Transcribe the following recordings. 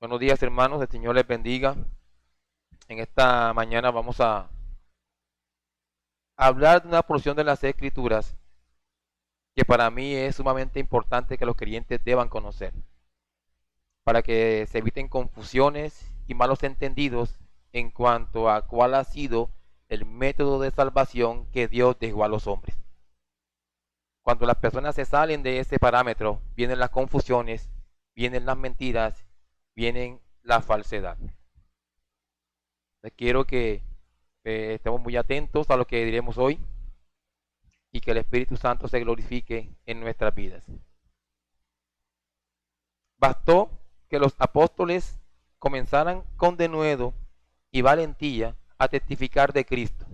Buenos días, hermanos, el Señor les bendiga. En esta mañana vamos a hablar de una porción de las Escrituras que para mí es sumamente importante que los creyentes deban conocer, para que se eviten confusiones y malos entendidos en cuanto a cuál ha sido el método de salvación que Dios dejó a los hombres. Cuando las personas se salen de ese parámetro, vienen las confusiones, vienen las mentiras, vienen la falsedad. Quiero que estemos muy atentos a lo que diremos hoy y que el Espíritu Santo se glorifique en nuestras vidas. Bastó que los apóstoles comenzaran con denuedo y valentía a testificar de Cristo,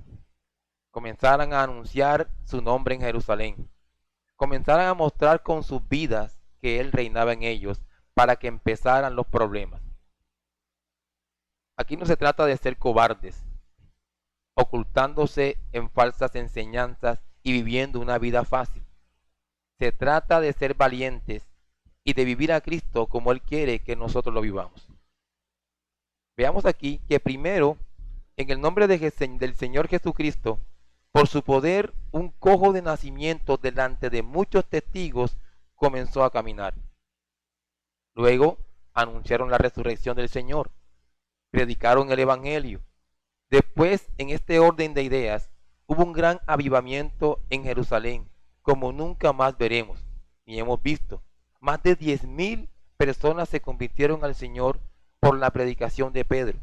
comenzaran a anunciar su nombre en Jerusalén, comenzaran a mostrar con sus vidas que Él reinaba en ellos para que empezaran los problemas. Aquí no se trata de ser cobardes, ocultándose en falsas enseñanzas y viviendo una vida fácil. Se trata de ser valientes y de vivir a Cristo como Él quiere que nosotros lo vivamos. Veamos aquí que primero, en el nombre del Señor Jesucristo, por su poder, un cojo de nacimiento delante de muchos testigos comenzó a caminar. Luego anunciaron la resurrección del Señor, predicaron el Evangelio. Después, en este orden de ideas, hubo un gran avivamiento en Jerusalén, como nunca más veremos, ni hemos visto. Más de 10,000 personas se convirtieron al Señor por la predicación de Pedro.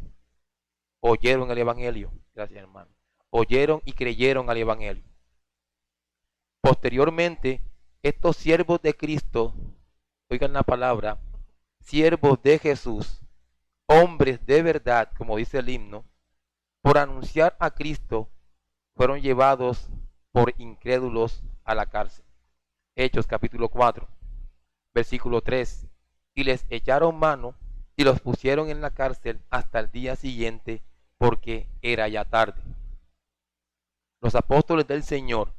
Oyeron el Evangelio, gracias hermano. Oyeron y creyeron al Evangelio. Posteriormente, estos siervos de Cristo, oigan la palabra, siervos de Jesús, hombres de verdad, como dice el himno, por anunciar a Cristo, fueron llevados por incrédulos a la cárcel. Hechos capítulo 4, versículo 3. Y les echaron mano y los pusieron en la cárcel hasta el día siguiente, porque era ya tarde. Los apóstoles del Señor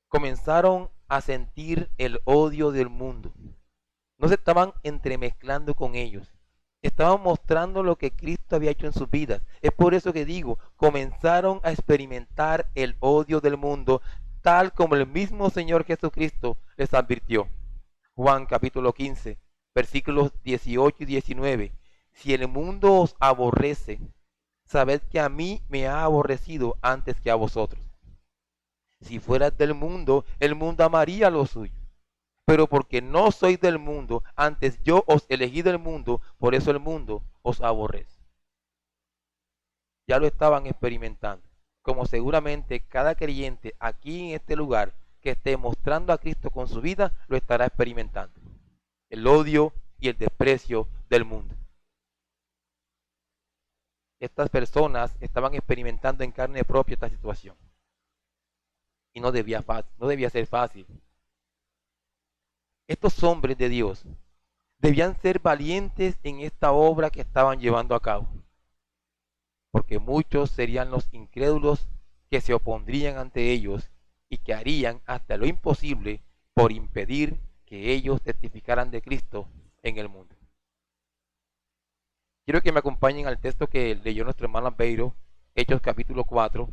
comenzaron a sentir el odio del mundo. No se estaban entremezclando con ellos. Estaban mostrando lo que Cristo había hecho en sus vidas. Es por eso que digo, comenzaron a experimentar el odio del mundo, tal como el mismo Señor Jesucristo les advirtió. Juan capítulo 15, versículos 18 y 19. Si el mundo os aborrece, sabed que a mí me ha aborrecido antes que a vosotros. Si fueras del mundo, el mundo amaría lo suyo. Pero porque no sois del mundo, antes yo os elegí del mundo, por eso el mundo os aborrece. Ya lo estaban experimentando, como seguramente cada creyente aquí en este lugar que esté mostrando a Cristo con su vida, lo estará experimentando. El odio y el desprecio del mundo. Estas personas estaban experimentando en carne propia esta situación. Y no debía ser fácil. Estos hombres de Dios debían ser valientes en esta obra que estaban llevando a cabo, porque muchos serían los incrédulos que se opondrían ante ellos y que harían hasta lo imposible por impedir que ellos testificaran de Cristo en el mundo. Quiero que me acompañen al texto que leyó nuestro hermano Beiro, Hechos capítulo 4,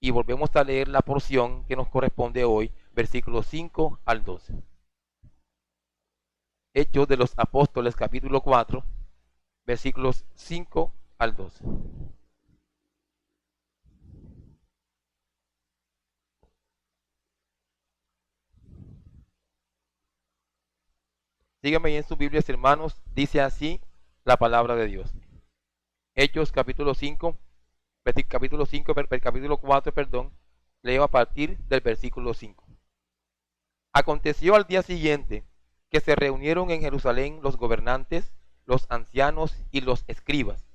y volvemos a leer la porción que nos corresponde hoy, versículos 5 al 12. Hechos de los Apóstoles capítulo 4, versículos 5 al 12. Síganme ahí en sus Biblias, hermanos, dice así la palabra de Dios. Hechos capítulo 5, capítulo 4, perdón, leo a partir del versículo 5. Aconteció al día siguiente que se reunieron en Jerusalén los gobernantes, los ancianos y los escribas,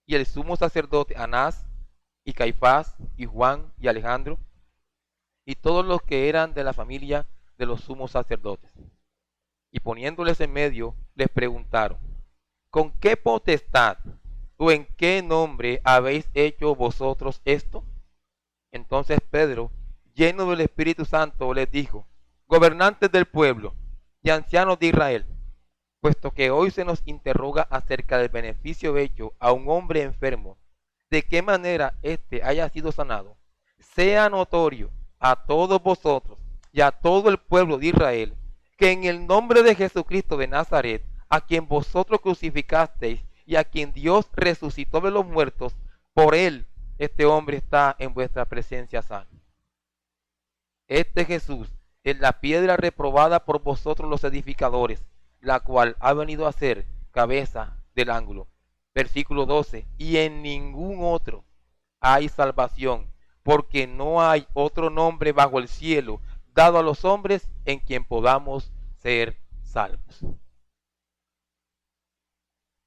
y el sumo sacerdote Anás, y Caifás, y Juan, y Alejandro, y todos los que eran de la familia de los sumos sacerdotes. Y poniéndoles en medio, les preguntaron, ¿con qué potestad o en qué nombre habéis hecho vosotros esto? Entonces Pedro, lleno del Espíritu Santo, les dijo, gobernantes del pueblo y ancianos de Israel, puesto que hoy se nos interroga acerca del beneficio hecho a un hombre enfermo, de qué manera éste haya sido sanado, sea notorio a todos vosotros y a todo el pueblo de Israel, que en el nombre de Jesucristo de Nazaret, a quien vosotros crucificasteis y a quien Dios resucitó de los muertos, por él este hombre está en vuestra presencia sano. Este Jesús es la piedra reprobada por vosotros los edificadores, la cual ha venido a ser cabeza del ángulo. Versículo 12. Y en ningún otro hay salvación, porque no hay otro nombre bajo el cielo dado a los hombres en quien podamos ser salvos.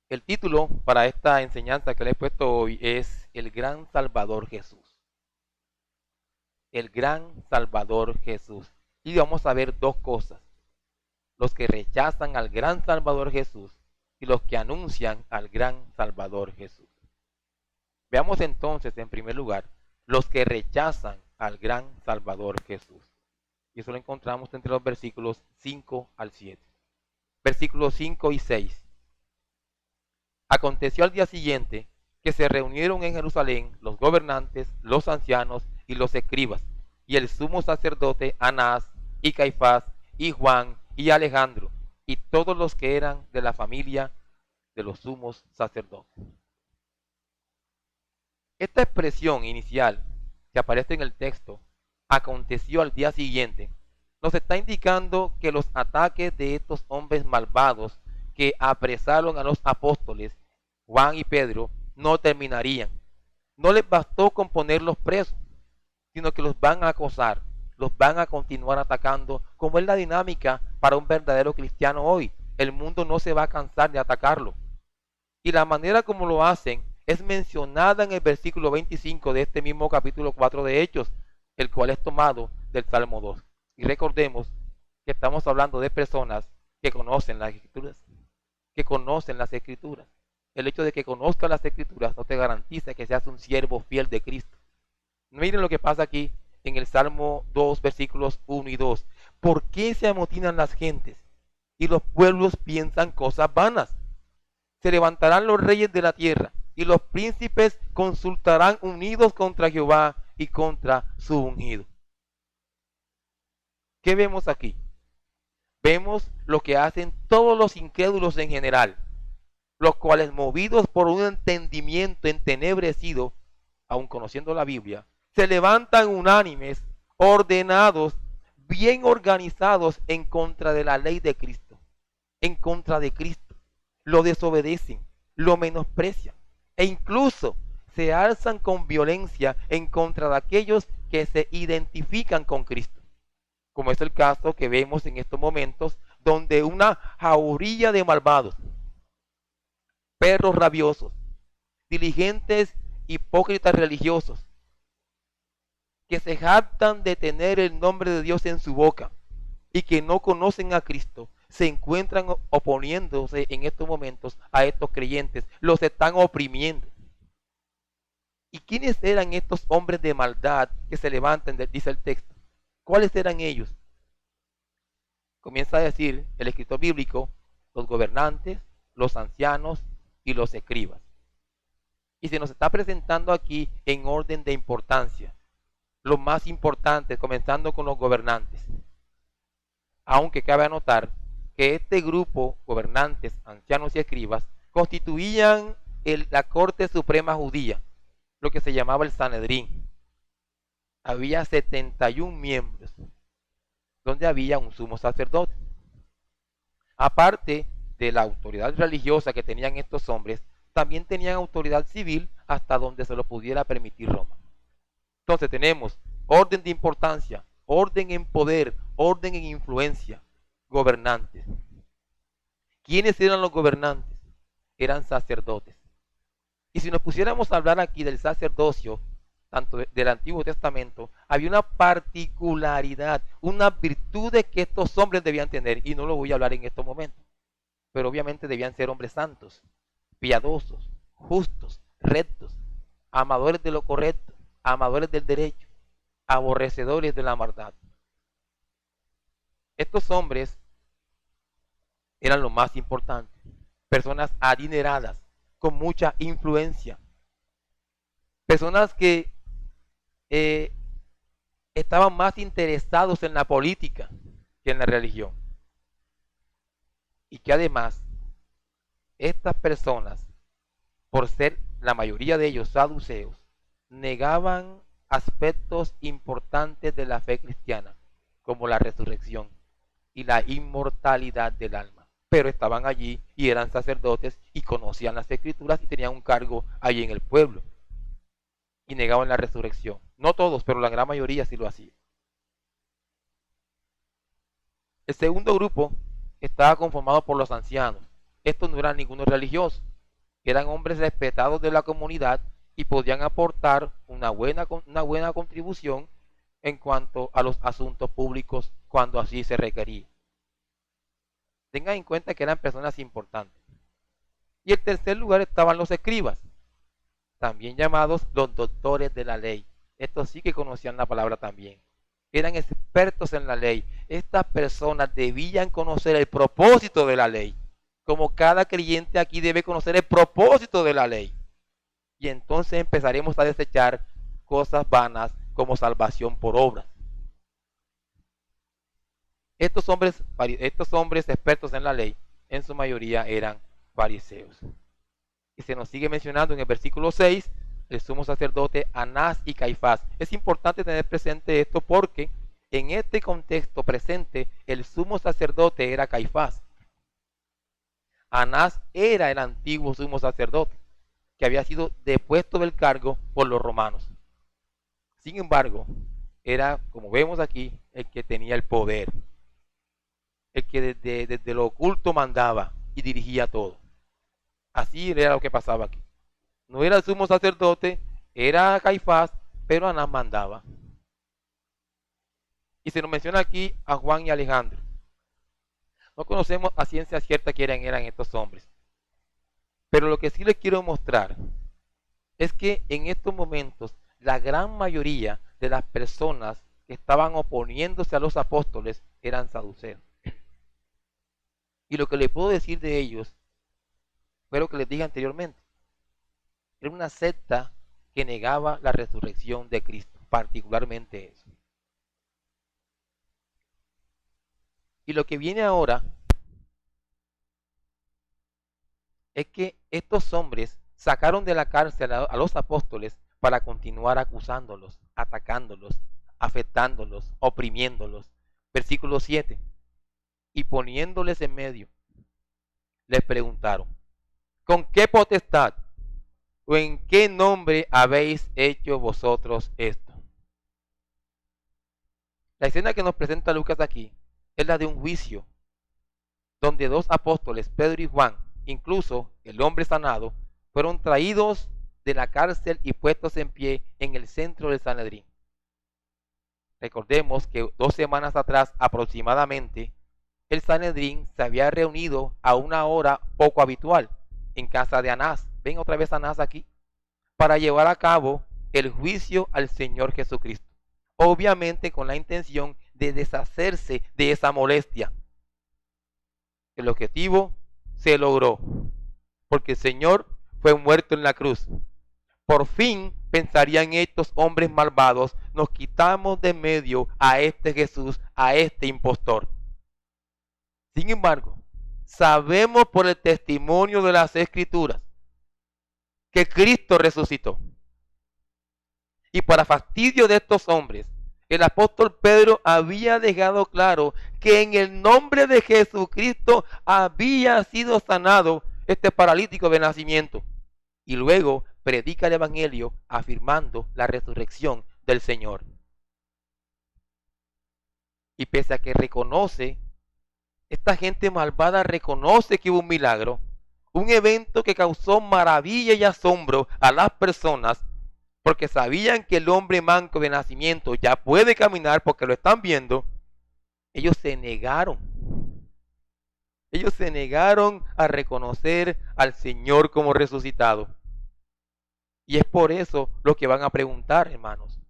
El título para esta enseñanza que le he puesto hoy es El Gran Salvador Jesús. El Gran Salvador Jesús. Y vamos a ver dos cosas: los que rechazan al Gran Salvador Jesús y los que anuncian al Gran Salvador Jesús. Veamos entonces, en primer lugar, los que rechazan al Gran Salvador Jesús. Y eso lo encontramos entre los versículos 5 al 7. Versículos 5 y 6. Aconteció al día siguiente que se reunieron en Jerusalén los gobernantes, los ancianos y los escribas, y el sumo sacerdote Anás, y Caifás, y Juan, y Alejandro, y todos los que eran de la familia de los sumos sacerdotes. Esta expresión inicial que aparece en el texto, aconteció al día siguiente, nos está indicando que los ataques de estos hombres malvados que apresaron a los apóstoles, Juan y Pedro, no terminarían. No les bastó con ponerlos presos, sino que los van a acosar, los van a continuar atacando, como es la dinámica para un verdadero cristiano hoy. El mundo no se va a cansar de atacarlo. Y la manera como lo hacen es mencionada en el versículo 25 de este mismo capítulo 4 de Hechos, el cual es tomado del Salmo 2. Y recordemos que estamos hablando de personas que conocen las Escrituras, que conocen las Escrituras. El hecho de que conozcas las Escrituras no te garantiza que seas un siervo fiel de Cristo. Miren lo que pasa aquí en el Salmo 2, versículos 1 y 2. ¿Por qué se amotinan las gentes y los pueblos piensan cosas vanas? Se levantarán los reyes de la tierra y los príncipes consultarán unidos contra Jehová y contra su ungido. ¿Qué vemos aquí? Vemos lo que hacen todos los incrédulos en general, los cuales, movidos por un entendimiento entenebrecido, aun conociendo la Biblia, se levantan unánimes, ordenados, bien organizados en contra de la ley de Cristo, en contra de Cristo. Lo desobedecen, lo menosprecian e incluso se alzan con violencia en contra de aquellos que se identifican con Cristo, como es el caso que vemos en estos momentos, donde una jauría de malvados, perros rabiosos, diligentes, hipócritas religiosos, que se jactan de tener el nombre de Dios en su boca y que no conocen a Cristo, se encuentran oponiéndose en estos momentos a estos creyentes, los están oprimiendo. ¿Y quiénes eran estos hombres de maldad que se levantan, dice el texto? ¿Cuáles eran ellos? Comienza a decir el escritor bíblico: los gobernantes, los ancianos y los escribas. Y se nos está presentando aquí en orden de importancia. Los más importantes, comenzando con los gobernantes. Aunque cabe anotar que este grupo, gobernantes, ancianos y escribas, constituían la Corte Suprema Judía, lo que se llamaba el Sanedrín. Había 71 miembros, donde había un sumo sacerdote. Aparte de la autoridad religiosa que tenían estos hombres, también tenían autoridad civil hasta donde se lo pudiera permitir Roma. Entonces tenemos orden de importancia, orden en poder, orden en influencia, gobernantes. ¿Quiénes eran los gobernantes? Eran sacerdotes. Y si nos pusiéramos a hablar aquí del sacerdocio, tanto del Antiguo Testamento, había una particularidad, unas virtudes que estos hombres debían tener, y no lo voy a hablar en estos momentos, pero obviamente debían ser hombres santos, piadosos, justos, rectos, amadores de lo correcto, amadores del derecho, aborrecedores de la maldad. Estos hombres eran lo más importante. Personas adineradas, con mucha influencia. Personas que eh, estaban más interesados en la política que en la religión. Y que además, estas personas, por ser la mayoría de ellos saduceos, negaban aspectos importantes de la fe cristiana, como la resurrección y la inmortalidad del alma. Pero estaban allí y eran sacerdotes y conocían las escrituras y tenían un cargo allí en el pueblo. Y negaban la resurrección. No todos, pero la gran mayoría sí lo hacían. El segundo grupo estaba conformado por los ancianos. Estos no eran ninguno religiosos. Eran hombres respetados de la comunidad y podían aportar una buena contribución en cuanto a los asuntos públicos cuando así se requería. Tengan en cuenta que eran personas importantes. Y en tercer lugar estaban los escribas, también llamados los doctores de la ley. Estos sí que conocían la palabra también. Eran expertos en la ley. Estas personas debían conocer el propósito de la ley, como cada creyente aquí debe conocer el propósito de la ley. Y entonces empezaremos a desechar cosas vanas como salvación por obras. Estos hombres expertos en la ley, en su mayoría eran fariseos. Y se nos sigue mencionando en el versículo 6, el sumo sacerdote Anás y Caifás. Es importante tener presente esto porque en este contexto presente el sumo sacerdote era Caifás. Anás era el antiguo sumo sacerdote que había sido depuesto del cargo por los romanos. Sin embargo, era, como vemos aquí, el que tenía el poder, el que desde lo oculto mandaba y dirigía todo. Así era lo que pasaba aquí. No era el sumo sacerdote, era Caifás, pero Anás mandaba. Y se nos menciona aquí a Juan y Alejandro. No conocemos a ciencia cierta quiénes eran estos hombres. Pero lo que sí les quiero mostrar es que en estos momentos la gran mayoría de las personas que estaban oponiéndose a los apóstoles eran saduceos. Y lo que les puedo decir de ellos fue lo que les dije anteriormente. Era una secta que negaba la resurrección de Cristo, particularmente eso. Y lo que viene ahora es que estos hombres sacaron de la cárcel a los apóstoles para continuar acusándolos, atacándolos, afectándolos, oprimiéndolos. Versículo 7. Y poniéndoles en medio, les preguntaron, ¿con qué potestad o en qué nombre habéis hecho vosotros esto? La escena que nos presenta Lucas aquí es la de un juicio, donde dos apóstoles, Pedro y Juan, incluso el hombre sanado, fueron traídos de la cárcel y puestos en pie en el centro del Sanedrín. Recordemos que 2 semanas atrás aproximadamente, el Sanedrín se había reunido a una hora poco habitual en casa de Anás. Ven otra vez Anás aquí, para llevar a cabo el juicio al Señor Jesucristo. Obviamente con la intención de deshacerse de esa molestia. El objetivo se logró, porque el Señor fue muerto en la cruz. Por fin pensarían estos hombres malvados, nos quitamos de medio a este Jesús, a este impostor. Sin embargo, sabemos por el testimonio de las Escrituras que Cristo resucitó. Y para fastidio de estos hombres, el apóstol Pedro había dejado claro que en el nombre de Jesucristo había sido sanado este paralítico de nacimiento. Y luego predica el evangelio afirmando la resurrección del Señor. Y pese a que reconoce, esta gente malvada reconoce que hubo un milagro, un evento que causó maravilla y asombro a las personas, porque sabían que el hombre manco de nacimiento ya puede caminar porque lo están viendo. Ellos se negaron. Ellos se negaron a reconocer al Señor como resucitado. Y es por eso lo que van a preguntar, hermanos.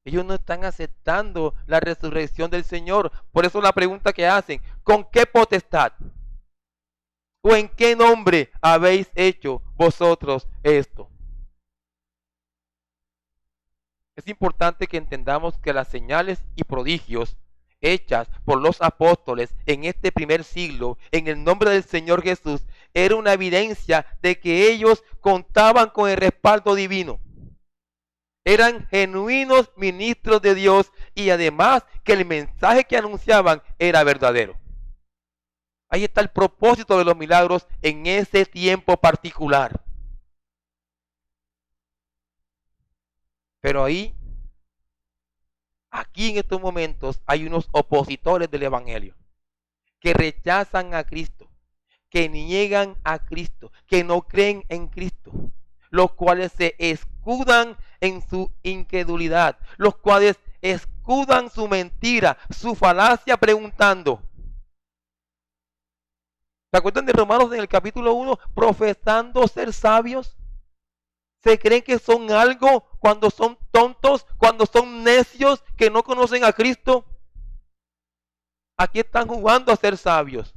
Ellos no están aceptando la resurrección del Señor. Por eso la pregunta que hacen, ¿con qué potestad? ¿O en qué nombre habéis hecho vosotros esto? Es importante que entendamos que las señales y prodigios hechas por los apóstoles en este primer siglo, en el nombre del Señor Jesús, era una evidencia de que ellos contaban con el respaldo divino. Eran genuinos ministros de Dios y además que el mensaje que anunciaban era verdadero. Ahí está el propósito de los milagros en ese tiempo particular. Pero aquí en estos momentos hay unos opositores del Evangelio que rechazan a Cristo, que niegan a Cristo, que no creen en Cristo, los cuales se escudan en su incredulidad, los cuales escudan su mentira, su falacia preguntando. ¿Se acuerdan de Romanos en el capítulo 1? Profesando ser sabios. Se creen que son algo cuando son tontos, cuando son necios, que no conocen a Cristo. Aquí están jugando a ser sabios.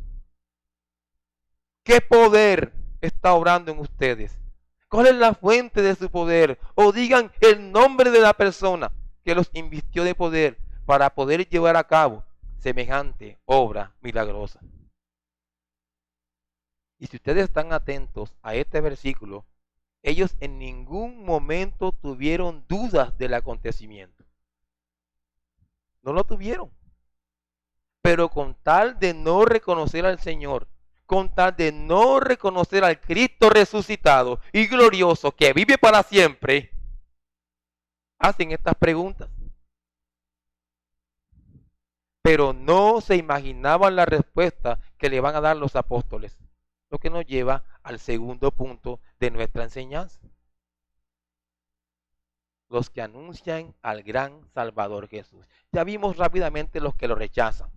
¿Qué poder está obrando en ustedes? ¿Cuál es la fuente de su poder? O digan el nombre de la persona que los invistió de poder para poder llevar a cabo semejante obra milagrosa. Y si ustedes están atentos a este versículo, ellos en ningún momento tuvieron dudas del acontecimiento. No lo tuvieron. Pero con tal de no reconocer al Señor, con tal de no reconocer al Cristo resucitado y glorioso que vive para siempre, hacen estas preguntas. Pero no se imaginaban la respuesta que le van a dar los apóstoles. Lo que nos lleva al segundo punto de nuestra enseñanza. Los que anuncian al gran Salvador Jesús. Ya vimos rápidamente los que lo rechazan.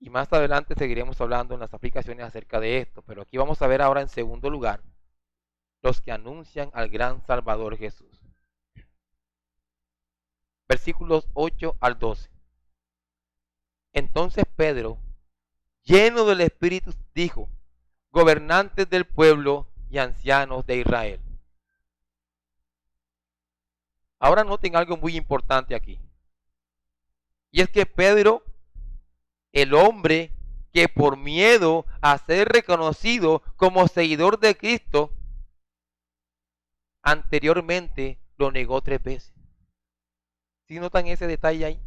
Y más adelante seguiremos hablando en las aplicaciones acerca de esto. Pero aquí vamos a ver ahora en segundo lugar los que anuncian al gran Salvador Jesús. Versículos 8 al 12. Entonces Pedro, lleno del Espíritu, dijo: gobernantes del pueblo y ancianos de Israel. Ahora noten algo muy importante aquí. Y es que Pedro, el hombre que por miedo a ser reconocido como seguidor de Cristo, anteriormente lo negó 3 veces. ¿Sí notan ese detalle ahí?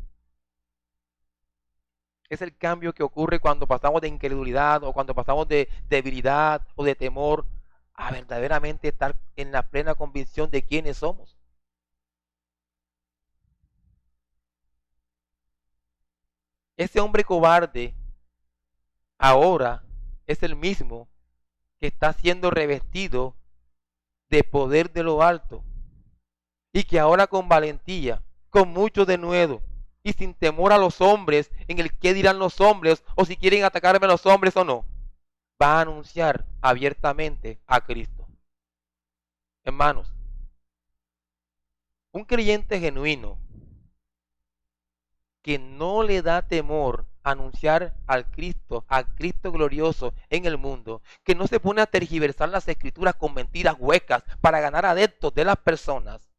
Es el cambio que ocurre cuando pasamos de incredulidad o cuando pasamos de debilidad o de temor a verdaderamente estar en la plena convicción de quiénes somos. Ese hombre cobarde ahora es el mismo que está siendo revestido de poder de lo alto y que ahora con valentía, con mucho denuedo y sin temor a los hombres, en el qué dirán los hombres o si quieren atacarme a los hombres o no, va a anunciar abiertamente a Cristo. Hermanos, un creyente genuino que no le da temor anunciar al Cristo glorioso en el mundo, que no se pone a tergiversar las escrituras con mentiras huecas para ganar adeptos de las personas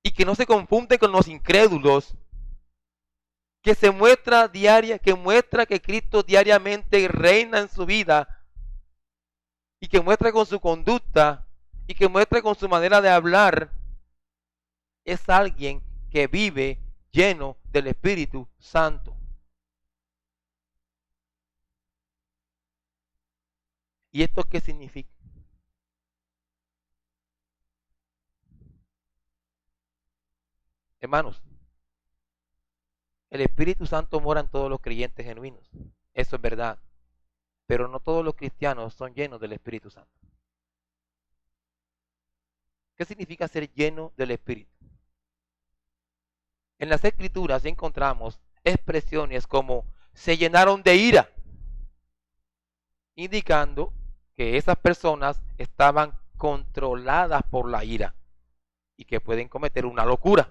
y que no se confunde con los incrédulos, que se muestra que muestra que Cristo diariamente reina en su vida y que muestra con su conducta y que muestra con su manera de hablar, es alguien que vive lleno del Espíritu Santo. ¿Y esto qué significa? Hermanos, el Espíritu Santo mora en todos los creyentes genuinos. Eso es verdad. Pero no todos los cristianos son llenos del Espíritu Santo. ¿Qué significa ser lleno del Espíritu? En las Escrituras encontramos expresiones como se llenaron de ira, indicando que esas personas estaban controladas por la ira y que pueden cometer una locura,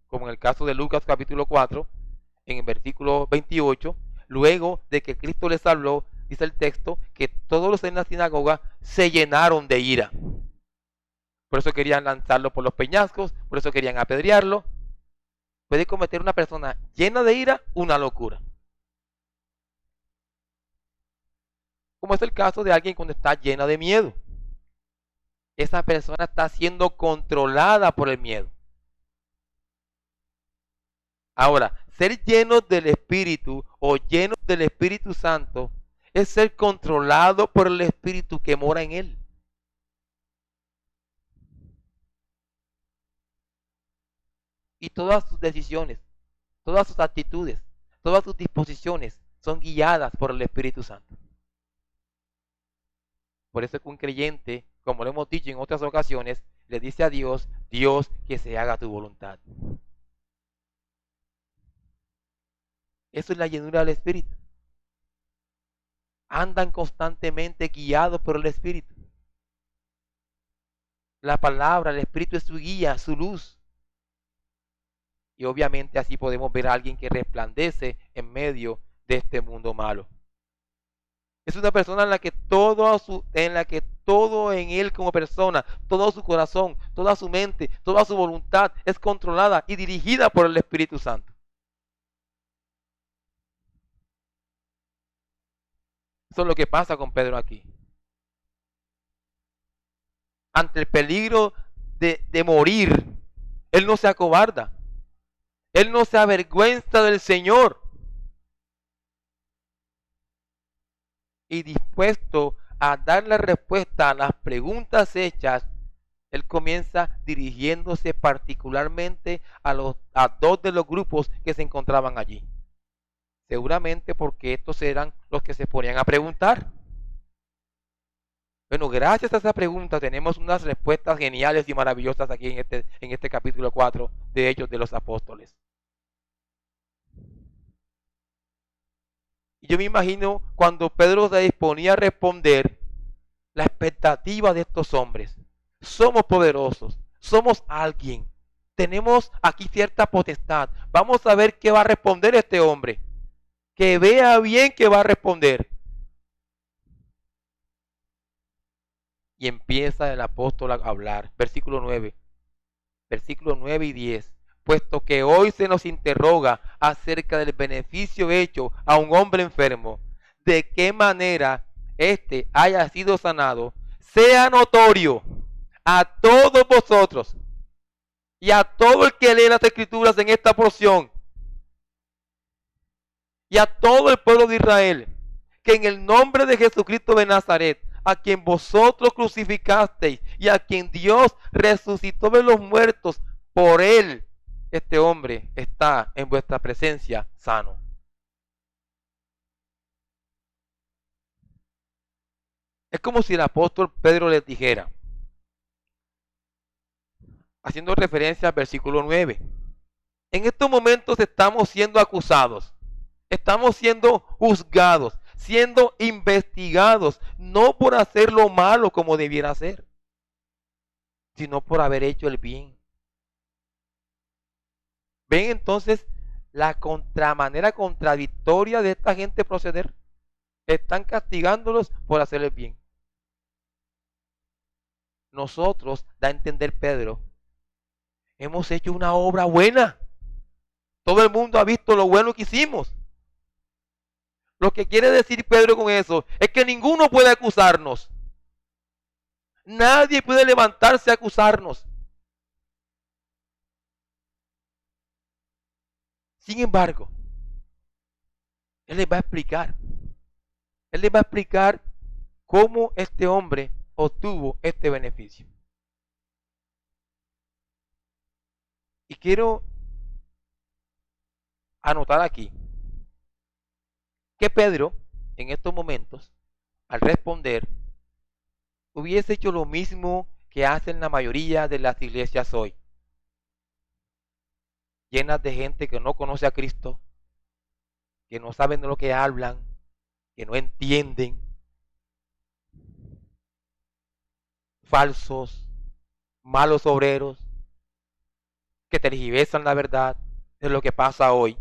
como en el caso de Lucas capítulo 4, en el versículo 28, luego de que Cristo les habló, dice el texto, que todos los en la sinagoga se llenaron de ira. Por eso querían lanzarlo por los peñascos, por eso querían apedrearlo. Puede cometer una persona llena de ira una locura. Como es el caso de alguien cuando está llena de miedo. Esa persona está siendo controlada por el miedo. Ahora, ser llenos del Espíritu o llenos del Espíritu Santo es ser controlado por el Espíritu que mora en él. Y todas sus decisiones, todas sus actitudes, todas sus disposiciones son guiadas por el Espíritu Santo. Por eso es que un creyente, como lo hemos dicho en otras ocasiones, le dice a Dios, Dios, que se haga tu voluntad. Eso es la llenura del Espíritu. Andan constantemente guiados por el Espíritu. La palabra, el Espíritu es su guía, su luz. Y obviamente así podemos ver a alguien que resplandece en medio de este mundo malo. Es una persona en la que todo en él como persona, todo su corazón, toda su mente, toda su voluntad es controlada y dirigida por el Espíritu Santo. Eso es lo que pasa con Pedro aquí. Ante el peligro de morir, él no se acobarda. Él no se avergüenza del Señor. Y dispuesto a dar la respuesta a las preguntas hechas, él comienza dirigiéndose particularmente a dos de los grupos que se encontraban allí. Seguramente porque estos eran los que se ponían a preguntar. Bueno, gracias a esa pregunta tenemos unas respuestas geniales y maravillosas aquí en este capítulo 4 de Hechos de los Apóstoles. Y yo me imagino cuando Pedro se disponía a responder, la expectativa de estos hombres. Somos poderosos, somos alguien, tenemos aquí cierta potestad. Vamos a ver qué va a responder este hombre. Que vea bien qué va a responder. Y empieza el apóstol a hablar. Versículo 9. Versículos 9 y 10. Puesto que hoy se nos interroga acerca del beneficio hecho a un hombre enfermo, de qué manera éste haya sido sanado, sea notorio a todos vosotros y a todo el que lee las Escrituras en esta porción y a todo el pueblo de Israel, que en el nombre de Jesucristo de Nazaret, a quien vosotros crucificasteis y a quien Dios resucitó de los muertos, por él este hombre está en vuestra presencia sano. Es como si el apóstol Pedro les dijera, haciendo referencia al versículo 9, en estos momentos estamos siendo acusados, estamos siendo juzgados, siendo investigados, no por hacer lo malo como debiera hacer, sino por haber hecho el bien. ¿Ven entonces la manera contradictoria de esta gente proceder? Están castigándolos por hacer el bien. Nosotros, da a entender Pedro, hemos hecho una obra buena. Todo el mundo ha visto lo bueno que hicimos. Lo que quiere decir Pedro con eso es que ninguno puede acusarnos. Nadie puede levantarse a acusarnos. Sin embargo, Él les va a explicar. Él les va a explicar cómo este hombre obtuvo este beneficio. Y quiero anotar aquí que Pedro, en estos momentos, al responder, hubiese hecho lo mismo que hacen la mayoría de las iglesias hoy, llenas de gente que no conoce a Cristo, que no saben de lo que hablan, que no entienden, falsos, malos obreros, que tergiversan la verdad de lo que pasa hoy.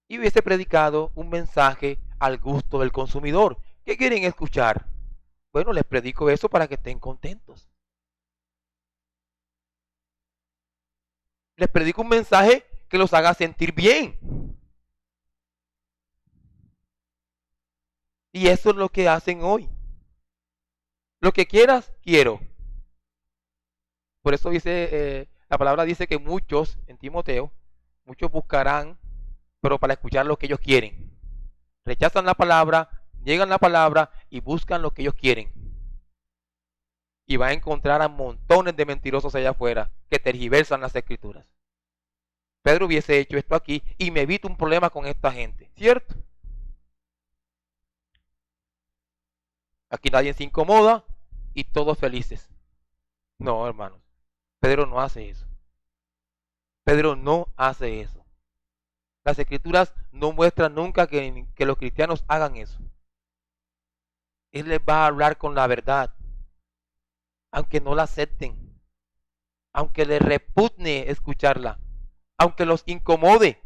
y hubiese predicado un mensaje al gusto del consumidor. ¿Qué quieren escuchar? Bueno, les predico eso para que estén contentos. Les predico un mensaje que los haga sentir bien. Y eso es lo que hacen hoy. Lo que quieras, quiero. Por eso dice, la palabra dice que muchos, en Timoteo, muchos buscarán, pero para escuchar lo que ellos quieren. Rechazan la palabra, niegan la palabra y buscan lo que ellos quieren. Y va a encontrar a montones de mentirosos allá afuera que tergiversan las escrituras. Pedro hubiese hecho esto aquí y me evito un problema con esta gente, ¿cierto? Aquí nadie se incomoda y todos felices. No, hermanos. Pedro no hace eso. Pedro no hace eso. Las escrituras no muestran nunca que los cristianos hagan eso. Él les va a hablar con la verdad, aunque no la acepten, aunque les repugne escucharla, aunque los incomode.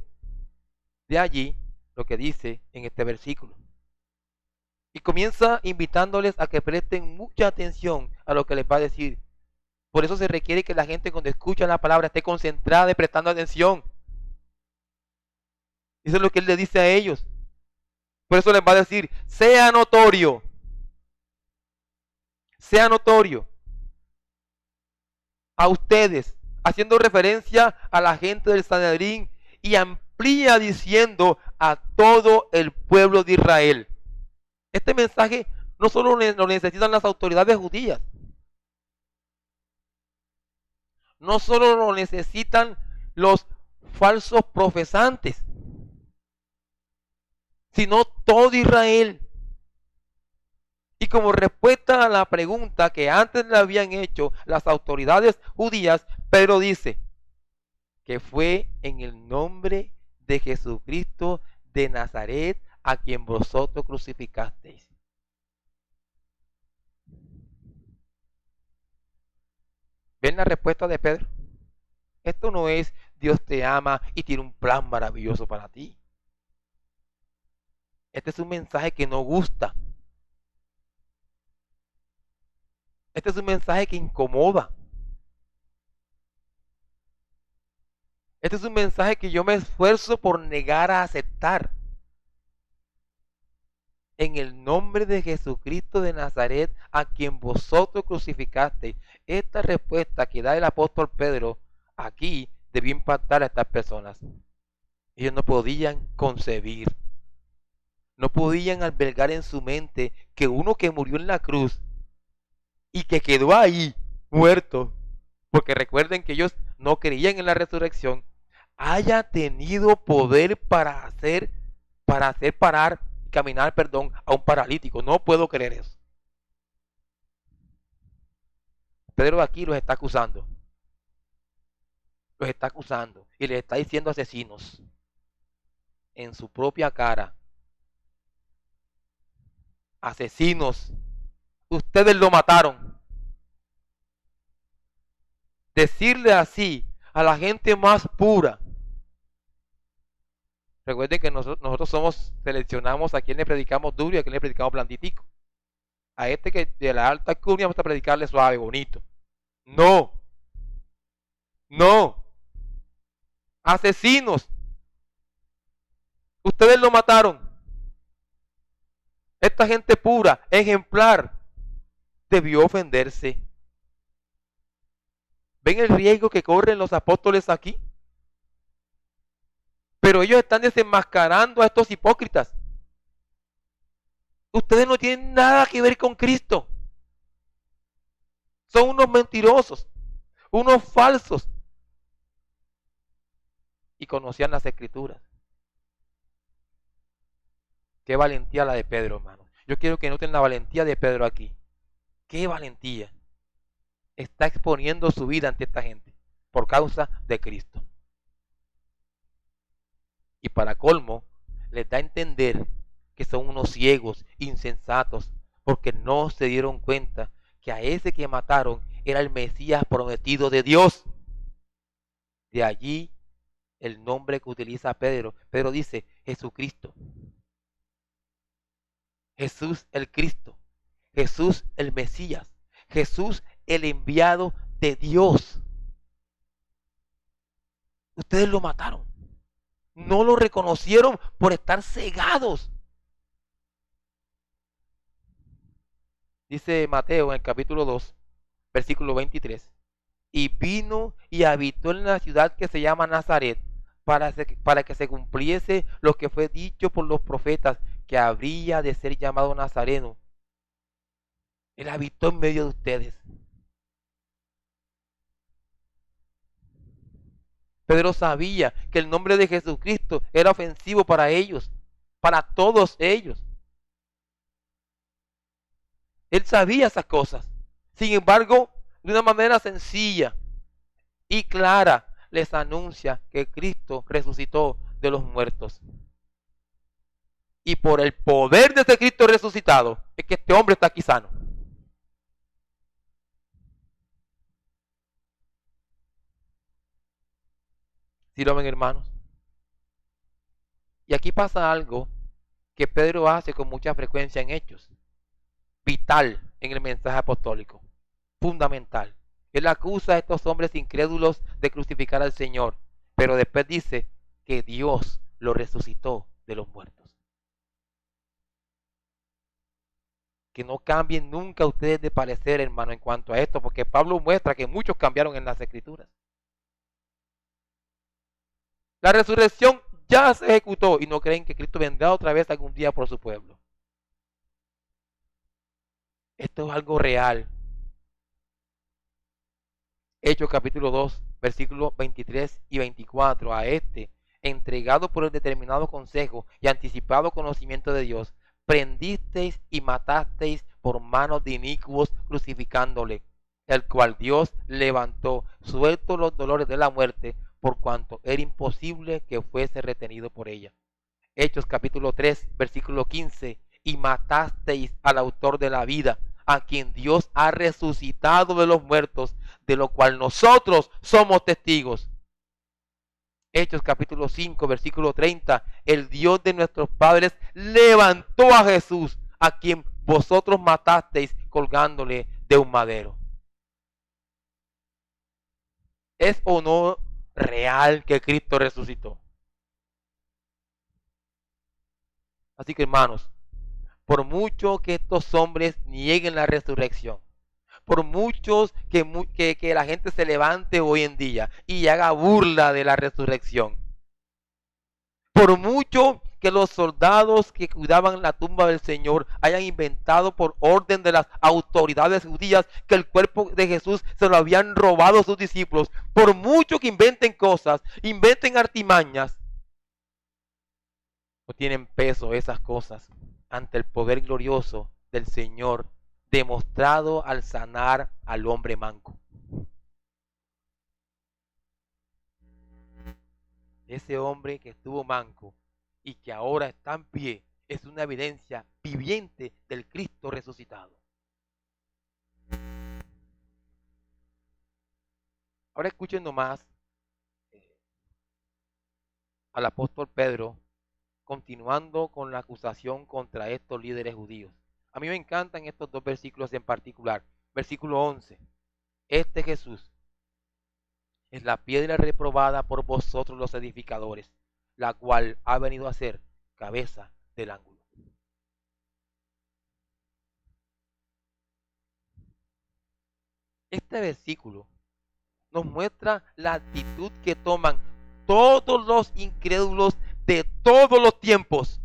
De allí lo que dice en este versículo. Y comienza invitándoles a que presten mucha atención a lo que les va a decir. Por eso se requiere que la gente cuando escucha la palabra esté concentrada y prestando atención. Eso es lo que él le dice a ellos. Por eso les va a decir, sea notorio a ustedes, haciendo referencia a la gente del Sanedrín y amplía diciendo a todo el pueblo de Israel. Este mensaje no solo lo necesitan las autoridades judías, no solo lo necesitan los falsos profesantes, sino todo Israel. Y como respuesta a la pregunta que antes le habían hecho las autoridades judías, Pedro dice que fue en el nombre de Jesucristo de Nazaret a quien vosotros crucificasteis. ¿Ven la respuesta de Pedro? Esto no es Dios te ama y tiene un plan maravilloso para ti. Este es un mensaje que no gusta. Este es un mensaje que incomoda. Este es un mensaje que yo me esfuerzo por negar a aceptar. En el nombre de Jesucristo de Nazaret, a quien vosotros crucificasteis. Esta respuesta que da el apóstol Pedro aquí debió impactar a estas personas. Ellos no podían concebir, no podían albergar en su mente que uno que murió en la cruz y que quedó ahí muerto, porque recuerden que ellos no creían en la resurrección, haya tenido poder para hacer caminar, a un paralítico. No puedo creer eso. Pedro aquí los está acusando. Los está acusando y les está diciendo asesinos en su propia cara. Asesinos, ustedes lo mataron. Decirle así a la gente más pura. Recuerden que nosotros seleccionamos a quien le predicamos duro y a quien le predicamos blanditico. A este que de la alta alcurnia vamos a predicarle suave, bonito. No. No. Asesinos. Ustedes lo mataron. Esta gente pura, ejemplar, debió ofenderse. ¿Ven el riesgo que corren los apóstoles aquí? Pero ellos están desenmascarando a estos hipócritas. Ustedes no tienen nada que ver con Cristo. Son unos mentirosos, unos falsos. Y conocían las escrituras. Qué valentía la de Pedro, hermano. Yo quiero que noten la valentía de Pedro aquí. Qué valentía. Está exponiendo su vida ante esta gente por causa de Cristo. Y para colmo, les da a entender que son unos ciegos, insensatos, porque no se dieron cuenta que a ese que mataron era el Mesías prometido de Dios. De allí el nombre que utiliza Pedro. Pedro dice Jesucristo. Jesús el Cristo. Jesús el Mesías. Jesús el enviado de Dios. Ustedes lo mataron. No lo reconocieron por estar cegados. Dice Mateo en el capítulo 2, versículo 23. Y vino y habitó en la ciudad que se llama Nazaret, para que se cumpliese lo que fue dicho por los profetas, que habría de ser llamado Nazareno. Él habitó en medio de ustedes. Pedro sabía que el nombre de Jesucristo era ofensivo para ellos, para todos ellos. Él sabía esas cosas. Sin embargo, de una manera sencilla y clara, les anuncia que Cristo resucitó de los muertos. Y por el poder de este Cristo resucitado, es que este hombre está aquí sano. ¿Sí lo ven, hermanos? Y aquí pasa algo que Pedro hace con mucha frecuencia en Hechos. Vital en el mensaje apostólico. Fundamental. Él acusa a estos hombres incrédulos de crucificar al Señor, pero después dice que Dios lo resucitó de los muertos. Que no cambien nunca ustedes de parecer, hermano, en cuanto a esto, porque Pablo muestra que muchos cambiaron en las Escrituras. La resurrección ya se ejecutó y no creen que Cristo vendrá otra vez algún día por su pueblo. Esto es algo real. Hechos capítulo 2, versículos 23 y 24. A este, entregado por el determinado consejo y anticipado conocimiento de Dios, prendisteis y matasteis por manos de inicuos crucificándole, el cual Dios levantó, suelto los dolores de la muerte, por cuanto era imposible que fuese retenido por ella. Hechos capítulo 3, versículo 15. Y matasteis al autor de la vida, a quien Dios ha resucitado de los muertos, de lo cual nosotros somos testigos. Hechos capítulo 5, versículo 30. El Dios de nuestros padres levantó a Jesús, a quien vosotros matasteis colgándole de un madero. ¿Es o no real que Cristo resucitó? Así que, hermanos, por mucho que estos hombres nieguen la resurrección, por muchos que la gente se levante hoy en día y haga burla de la resurrección, por mucho que los soldados que cuidaban la tumba del Señor hayan inventado por orden de las autoridades judías que el cuerpo de Jesús se lo habían robado sus discípulos, por mucho que inventen cosas, inventen artimañas, no tienen peso esas cosas ante el poder glorioso del Señor demostrado al sanar al hombre manco. Ese hombre que estuvo manco y que ahora está en pie es una evidencia viviente del Cristo resucitado. Ahora escuchen nomás al apóstol Pedro continuando con la acusación contra estos líderes judíos. A mí me encantan estos dos versículos en particular. Versículo 11. Este Jesús es la piedra reprobada por vosotros los edificadores, la cual ha venido a ser cabeza del ángulo. Este versículo nos muestra la actitud que toman todos los incrédulos de todos los tiempos,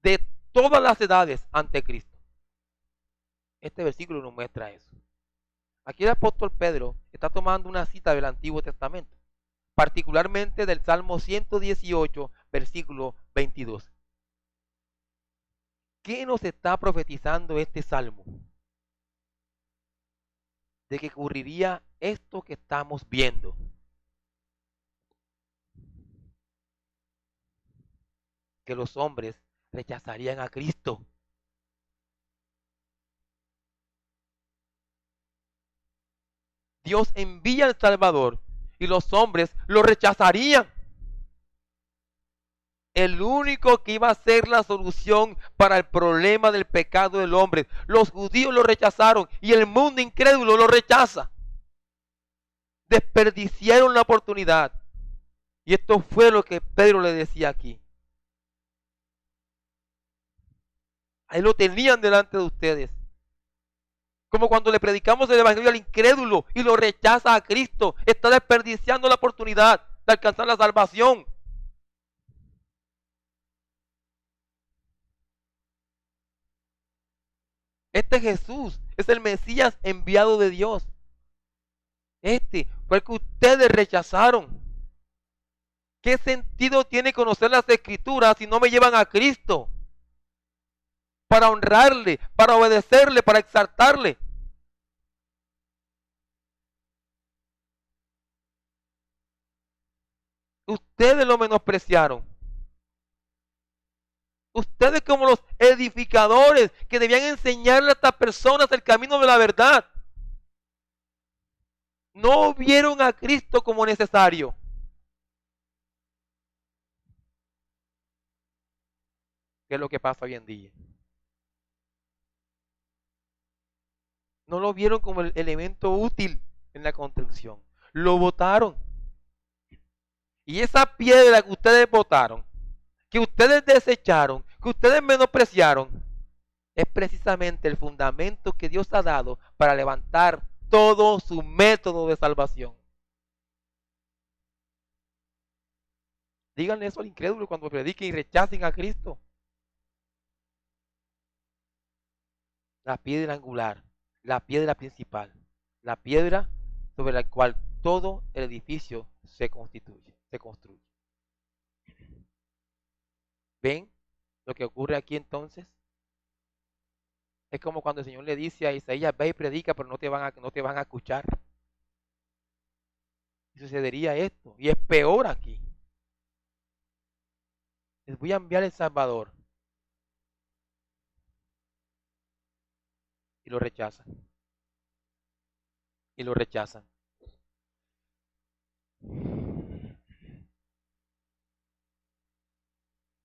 de todas las edades ante Cristo. Este versículo nos muestra eso. Aquí el apóstol Pedro está tomando una cita del Antiguo Testamento, particularmente del Salmo 118, versículo 22. ¿Qué nos está profetizando este salmo? De que ocurriría esto que estamos viendo. Que los hombres rechazarían a Cristo. Dios envía al Salvador y los hombres lo rechazarían. El único que iba a ser la solución para el problema del pecado del hombre. Los judíos lo rechazaron y el mundo incrédulo lo rechaza. Desperdiciaron la oportunidad. Y esto fue lo que Pedro le decía aquí. Ahí lo tenían delante de ustedes. Como cuando le predicamos el evangelio al incrédulo y lo rechaza a Cristo. Está desperdiciando la oportunidad de alcanzar la salvación. Este Jesús es el Mesías enviado de Dios. Este fue el que ustedes rechazaron. ¿Qué sentido tiene conocer las Escrituras si no me llevan a Cristo? Para honrarle, para obedecerle, para exaltarle. Ustedes lo menospreciaron. Ustedes como los edificadores que debían enseñarle a estas personas el camino de la verdad. No vieron a Cristo como necesario. ¿Qué es lo que pasa hoy en día? No lo vieron como el elemento útil en la construcción. Lo botaron. Y esa piedra que ustedes botaron, que ustedes desecharon, que ustedes menospreciaron, es precisamente el fundamento que Dios ha dado para levantar todo su método de salvación. Díganle eso al incrédulo cuando prediquen y rechacen a Cristo. La piedra angular, la piedra principal, la piedra sobre la cual todo el edificio se constituye, se construye. ¿Ven lo que ocurre aquí entonces? Es como cuando el Señor le dice a Isaías, ve y predica, pero no te van a escuchar. Y sucedería esto, y es peor aquí. Les voy a enviar el Salvador. Y lo rechazan. Y lo rechazan.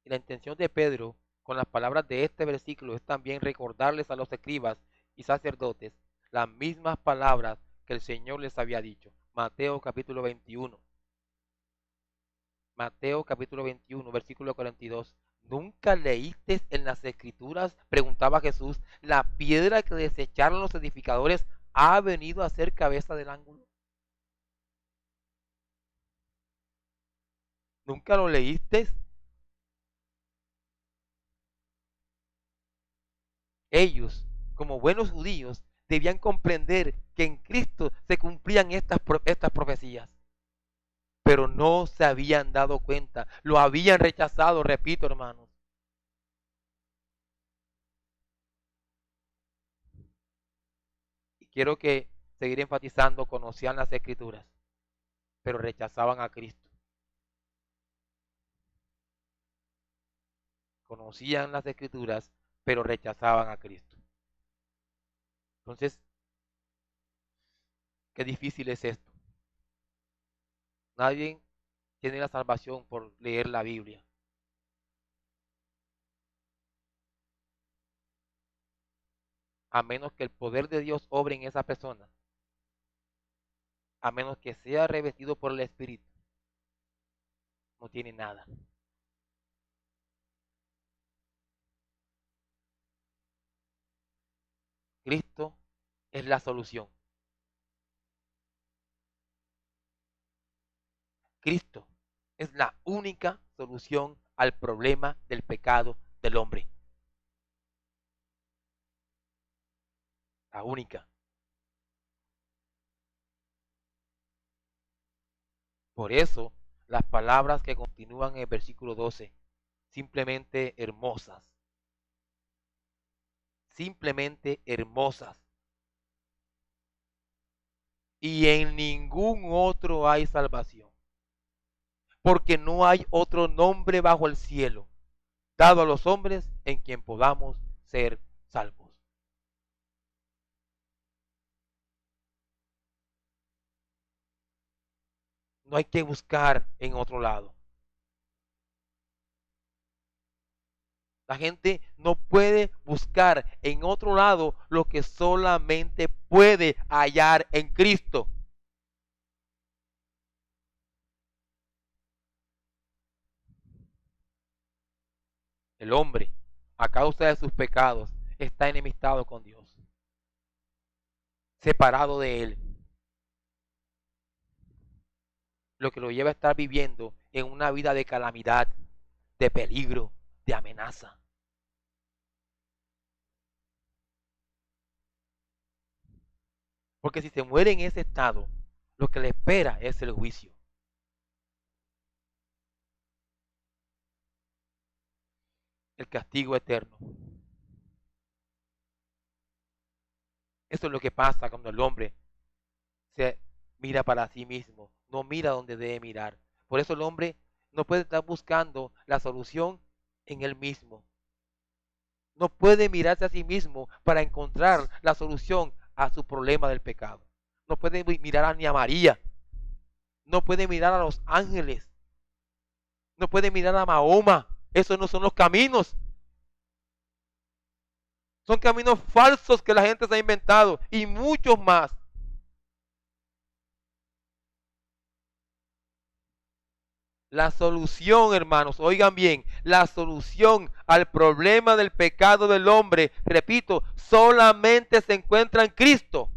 Y la intención de Pedro con las palabras de este versículo es también recordarles a los escribas y sacerdotes las mismas palabras que el Señor les había dicho. Mateo capítulo 21. Mateo capítulo 21, versículo 42. ¿Nunca leíste en las escrituras? Preguntaba Jesús. La piedra que desecharon los edificadores ha venido a ser cabeza del ángulo. ¿Nunca lo leíste? Ellos, como buenos judíos, debían comprender que en Cristo se cumplían estas profecías. Pero no se habían dado cuenta, lo habían rechazado, repito, hermanos. Y quiero que seguir enfatizando, conocían las escrituras, pero rechazaban a Cristo. Conocían las escrituras, pero rechazaban a Cristo. Entonces, qué difícil es esto. Nadie tiene la salvación por leer la Biblia. A menos que el poder de Dios obre en esa persona. A menos que sea revestido por el Espíritu. No tiene nada. Cristo es la solución. Cristo es la única solución al problema del pecado del hombre. La única. Por eso, las palabras que continúan en el versículo 12, simplemente hermosas. Simplemente hermosas. Y en ningún otro hay salvación. Porque no hay otro nombre bajo el cielo dado a los hombres en quien podamos ser salvos. No hay que buscar en otro lado. La gente no puede buscar en otro lado lo que solamente puede hallar en Cristo. El hombre, a causa de sus pecados, está enemistado con Dios, separado de Él, lo que lo lleva a estar viviendo en una vida de calamidad, de peligro, de amenaza. Porque si se muere en ese estado, lo que le espera es el juicio. El castigo eterno. Eso es lo que pasa cuando el hombre se mira para sí mismo, no mira donde debe mirar. Por eso el hombre no puede estar buscando la solución en él mismo. No puede mirarse a sí mismo para encontrar la solución a su problema del pecado. No puede mirar ni a María. No puede mirar a los ángeles. No puede mirar a Mahoma. Esos no son los caminos. Son caminos falsos que la gente se ha inventado y muchos más. La solución, hermanos, oigan bien, la solución al problema del pecado del hombre, repito, solamente se encuentra en Cristo.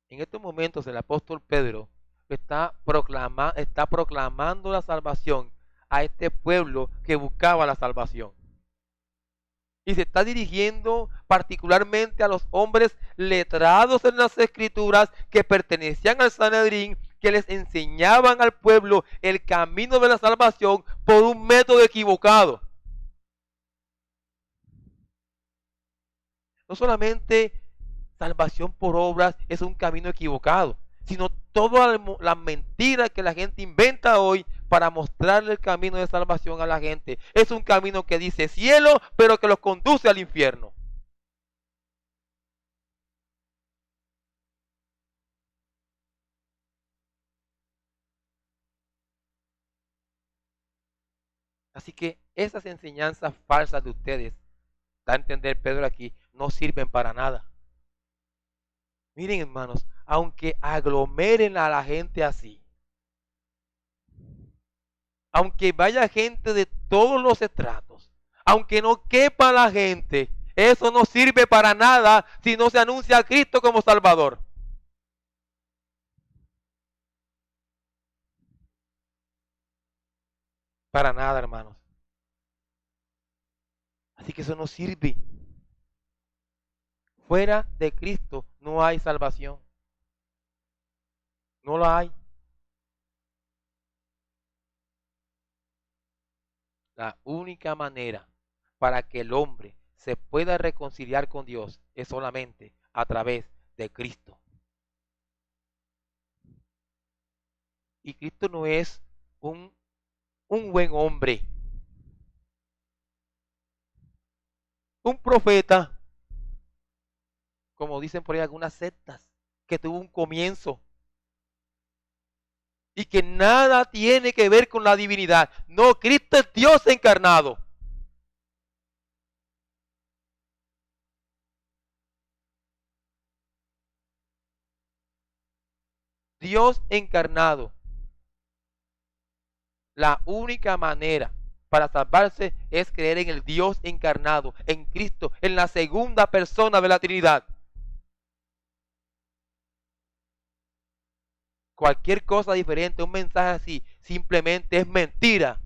En estos momentos el apóstol Pedro está proclamando la salvación a este pueblo que buscaba la salvación. Y se está dirigiendo particularmente a los hombres letrados en las escrituras que pertenecían al Sanedrín, que les enseñaban al pueblo el camino de la salvación por un método equivocado. No solamente salvación por obras es un camino equivocado, sino todas las mentiras que la gente inventa hoy para mostrarle el camino de salvación a la gente. Es un camino que dice cielo, pero que los conduce al infierno. Así que esas enseñanzas falsas de ustedes, da a entender Pedro aquí, no sirven para nada. Miren, hermanos, aunque aglomeren a la gente así, aunque vaya gente de todos los estratos, aunque no quepa la gente, eso no sirve para nada si no se anuncia a Cristo como Salvador. Para nada, hermanos. Así que eso no sirve. Fuera de Cristo no hay salvación. No la hay. La única manera para que el hombre se pueda reconciliar con Dios es solamente a través de Cristo. Y Cristo no es un, un buen hombre, un profeta, como dicen por ahí algunas sectas, que tuvo un comienzo y que nada tiene que ver con la divinidad. No, Cristo es Dios encarnado. Dios encarnado. La única manera para salvarse es creer en el Dios encarnado, en Cristo, en la segunda persona de la Trinidad. Cualquier cosa diferente, un mensaje así, simplemente es mentira.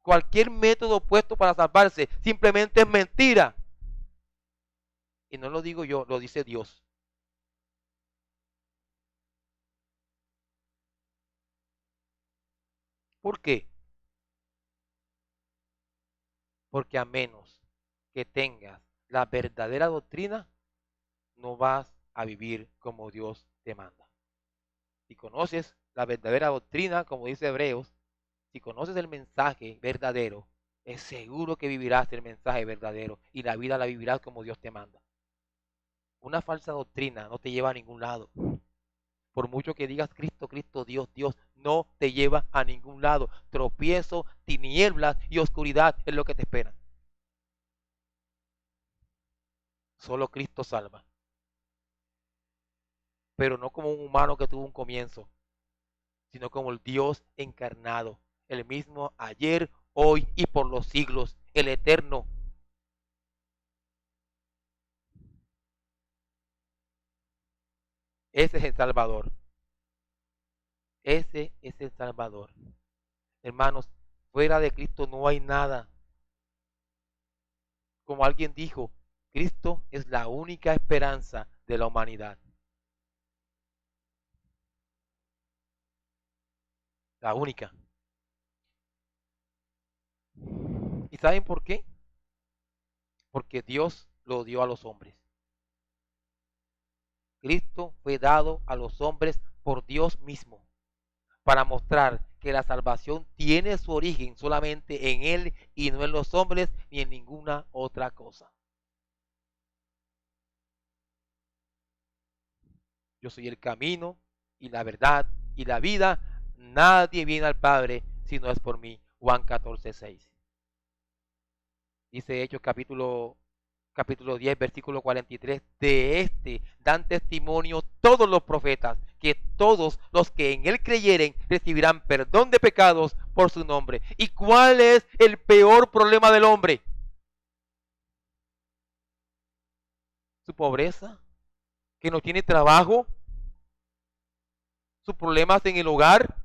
Cualquier método opuesto para salvarse, simplemente es mentira. Y no lo digo yo, lo dice Dios. ¿Por qué? Porque a menos que tengas la verdadera doctrina, no vas a vivir como Dios te manda. Si conoces la verdadera doctrina, como dice Hebreos, Si conoces el mensaje verdadero, es seguro que vivirás el mensaje verdadero y la vida la vivirás como Dios te manda. Una falsa doctrina no te lleva a ningún lado. Por mucho que digas Cristo, Cristo, Dios, Dios, no te lleva a ningún lado. Tropiezo, tinieblas y oscuridad es lo que te espera. Solo Cristo salva. Pero no como un humano que tuvo un comienzo, sino como el Dios encarnado, el mismo ayer, hoy y por los siglos, el eterno. Ese es el Salvador. Ese es el Salvador. Hermanos, fuera de Cristo no hay nada. Como alguien dijo, Cristo es la única esperanza de la humanidad. La única. ¿Y saben por qué? Porque Dios lo dio a los hombres. Cristo fue dado a los hombres por Dios mismo, para mostrar que la salvación tiene su origen solamente en Él y no en los hombres ni en ninguna otra cosa. Yo soy el camino y la verdad y la vida. Nadie viene al Padre si no es por mí. Juan 14:6. Dice Hechos capítulo 10, versículo 43. De este dan testimonio todos los profetas, que todos los que en él creyeren recibirán perdón de pecados por su nombre. ¿Y cuál es el peor problema del hombre? Su pobreza, que no tiene trabajo, sus problemas en el hogar.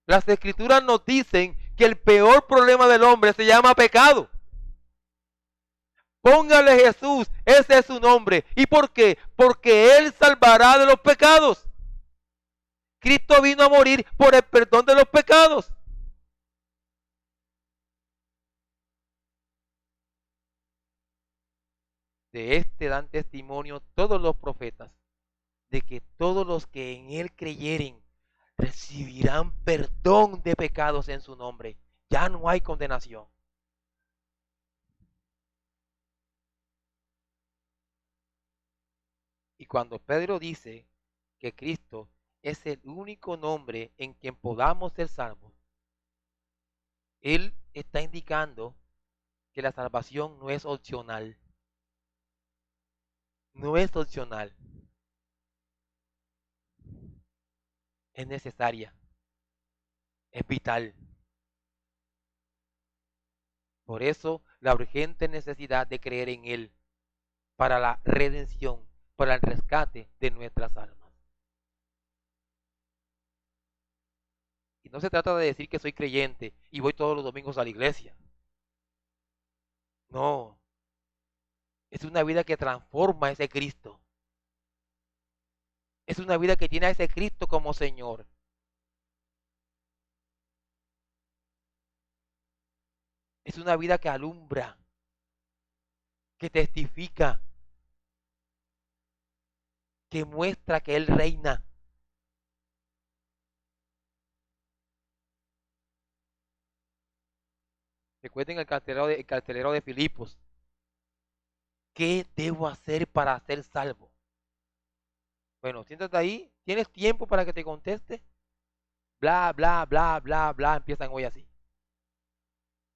Las escrituras nos dicen que el peor problema del hombre se llama pecado. Póngale Jesús, ese es su nombre. ¿Y por qué? Porque Él salvará de los pecados. Cristo vino a morir por el perdón de los pecados. De este dan testimonio todos los profetas, de que todos los que en Él creyeren recibirán perdón de pecados en su nombre. Ya no hay condenación. Y cuando Pedro dice que Cristo es el único nombre en quien podamos ser salvos, él está indicando que la salvación no es opcional. No es opcional. Es necesaria. Es vital. Por eso la urgente necesidad de creer en Él para la redención, para el rescate de nuestras almas. Y no se trata de decir que soy creyente y voy todos los domingos a la iglesia. No, es una vida que transforma a ese Cristo. Es una vida que tiene a ese Cristo como Señor. Es una vida que alumbra, que testifica, que muestra que Él reina. Recuerden el cartelero de Filipos. ¿Qué debo hacer para ser salvo? Bueno, siéntate ahí. ¿Tienes tiempo para que te conteste? Bla, bla, bla, bla, bla. Empiezan hoy así.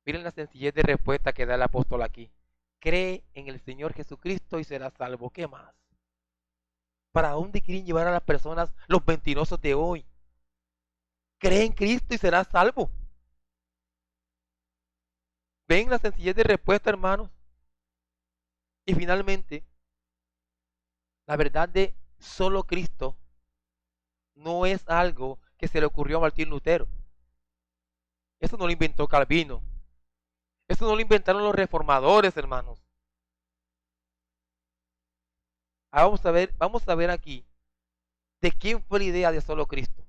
Miren la sencillez de respuesta que da el apóstol aquí. Cree en el Señor Jesucristo y serás salvo. ¿Qué más? ¿Para dónde quieren llevar a las personas los mentirosos de hoy? Cree en Cristo y serás salvo. ¿Ven la sencillez de respuesta, hermanos? Y finalmente, la verdad de solo Cristo no es algo que se le ocurrió a Martín Lutero. Eso no lo inventó Calvino. Eso no lo inventaron los reformadores, hermanos. Ahora vamos a ver aquí de quién fue la idea de solo Cristo.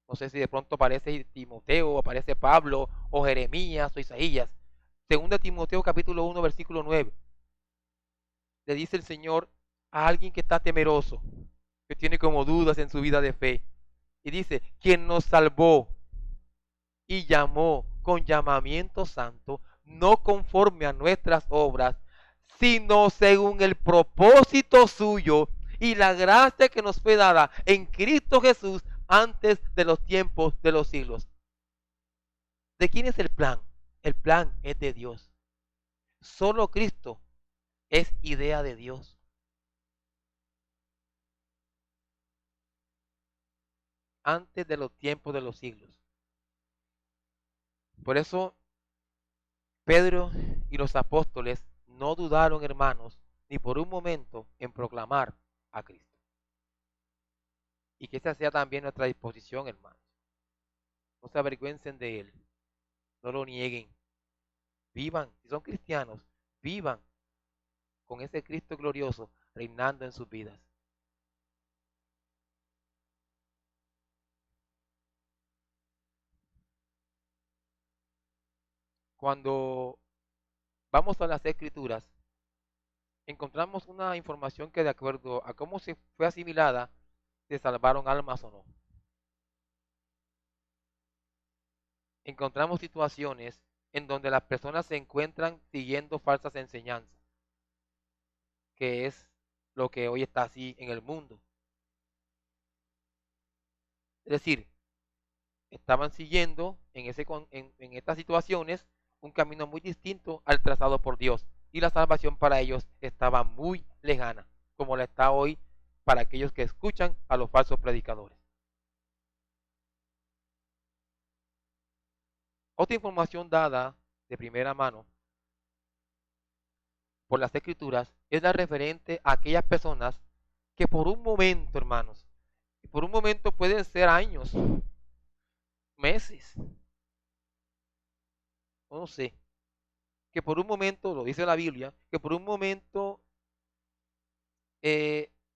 No sé si de pronto aparece Timoteo, aparece Pablo, o Jeremías, o Isaías. Segunda Timoteo capítulo 1, versículo 9. Le dice el Señor a alguien que está temeroso, que tiene como dudas en su vida de fe. Y dice, quien nos salvó y llamó con llamamiento santo, no conforme a nuestras obras, sino según el propósito suyo y la gracia que nos fue dada en Cristo Jesús antes de los tiempos de los siglos. ¿De quién es el plan? El plan es de Dios. Solo Cristo es idea de Dios. Antes de los tiempos de los siglos. Por eso Pedro y los apóstoles no dudaron, hermanos, ni por un momento en proclamar a Cristo. Y que esa sea también nuestra disposición, hermanos. No se avergüencen de Él. No lo nieguen. Vivan, si son cristianos, vivan con ese Cristo glorioso reinando en sus vidas. Cuando vamos a las Escrituras, encontramos una información que de acuerdo a cómo se fue asimilada, se salvaron almas o no. Encontramos situaciones en donde las personas se encuentran siguiendo falsas enseñanzas, que es lo que hoy está así en el mundo. Es decir, estaban siguiendo en estas situaciones un camino muy distinto al trazado por Dios, y la salvación para ellos estaba muy lejana, como la está hoy para aquellos que escuchan a los falsos predicadores. Otra información dada de primera mano por las Escrituras es la referente a aquellas personas que por un momento, hermanos, y por un momento pueden ser años, meses, no sé, que por un momento, lo dice la Biblia, que por un momento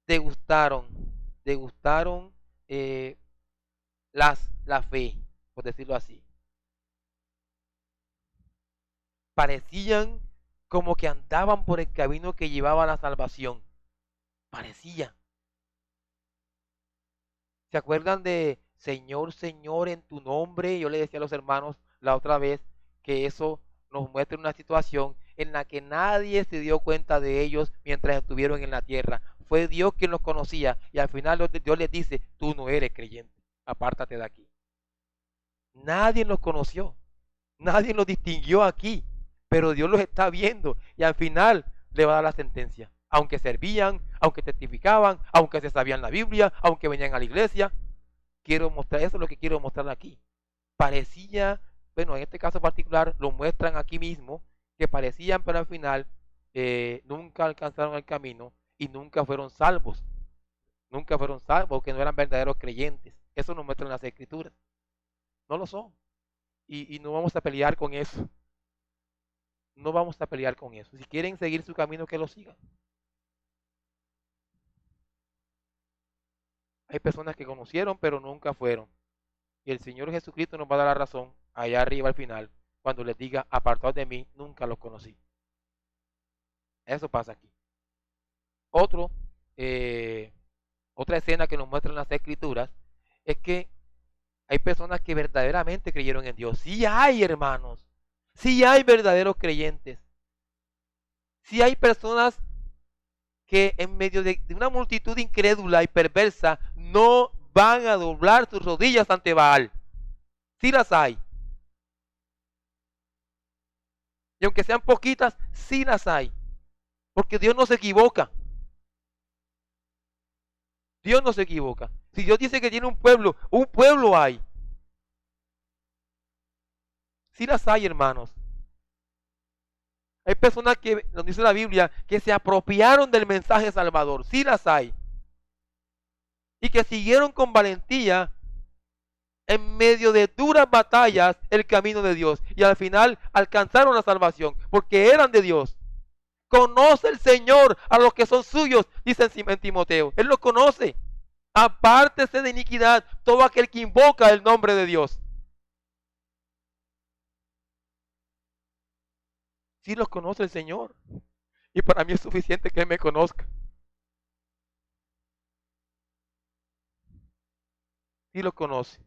degustaron, degustaron la fe, por decirlo así. Parecían como que andaban por el camino que llevaba a la salvación. Parecía. ¿Se acuerdan de Señor, Señor, en tu nombre? Yo le decía a los hermanos la otra vez que eso nos muestra una situación en la que nadie se dio cuenta de ellos mientras estuvieron en la tierra. Fue Dios quien los conocía y al final Dios les dice, tú no eres creyente, apártate de aquí. Nadie los conoció, nadie los distinguió aquí, pero Dios los está viendo y al final le va a dar la sentencia. Aunque servían, aunque testificaban, aunque se sabían la Biblia, aunque venían a la iglesia. Quiero mostrar, eso es lo que quiero mostrar aquí. Parecía, bueno, en este caso particular lo muestran aquí mismo, que parecían, pero al final nunca alcanzaron el camino y nunca fueron salvos. Nunca fueron salvos, que no eran verdaderos creyentes. Eso nos muestran las Escrituras. No lo son. Y no vamos a pelear con eso. No vamos a pelear con eso. Si quieren seguir su camino, que lo sigan. Hay personas que conocieron, pero nunca fueron. Y el Señor Jesucristo nos va a dar la razón allá arriba al final, cuando les diga, apartados de mí, nunca los conocí. Eso pasa aquí. Otro, otra escena que nos muestran las Escrituras es que hay personas que verdaderamente creyeron en Dios. Sí hay, hermanos. Sí hay verdaderos creyentes. Sí hay personas que en medio de una multitud incrédula y perversa no van a doblar sus rodillas ante Baal. Sí las hay. Y aunque sean poquitas, sí las hay. Porque Dios no se equivoca. Dios no se equivoca. Si Dios dice que tiene un pueblo hay. Sí las hay, hermanos. Hay personas que, nos dice la Biblia, que se apropiaron del mensaje salvador. Sí las hay. Y que siguieron con valentía en medio de duras batallas el camino de Dios. Y al final alcanzaron la salvación porque eran de Dios. Conoce el Señor a los que son suyos, dice en Timoteo. Él los conoce. Apártese de iniquidad todo aquel que invoca el nombre de Dios. Sí los conoce el Señor. Y para mí es suficiente que Él me conozca. Sí lo conoce.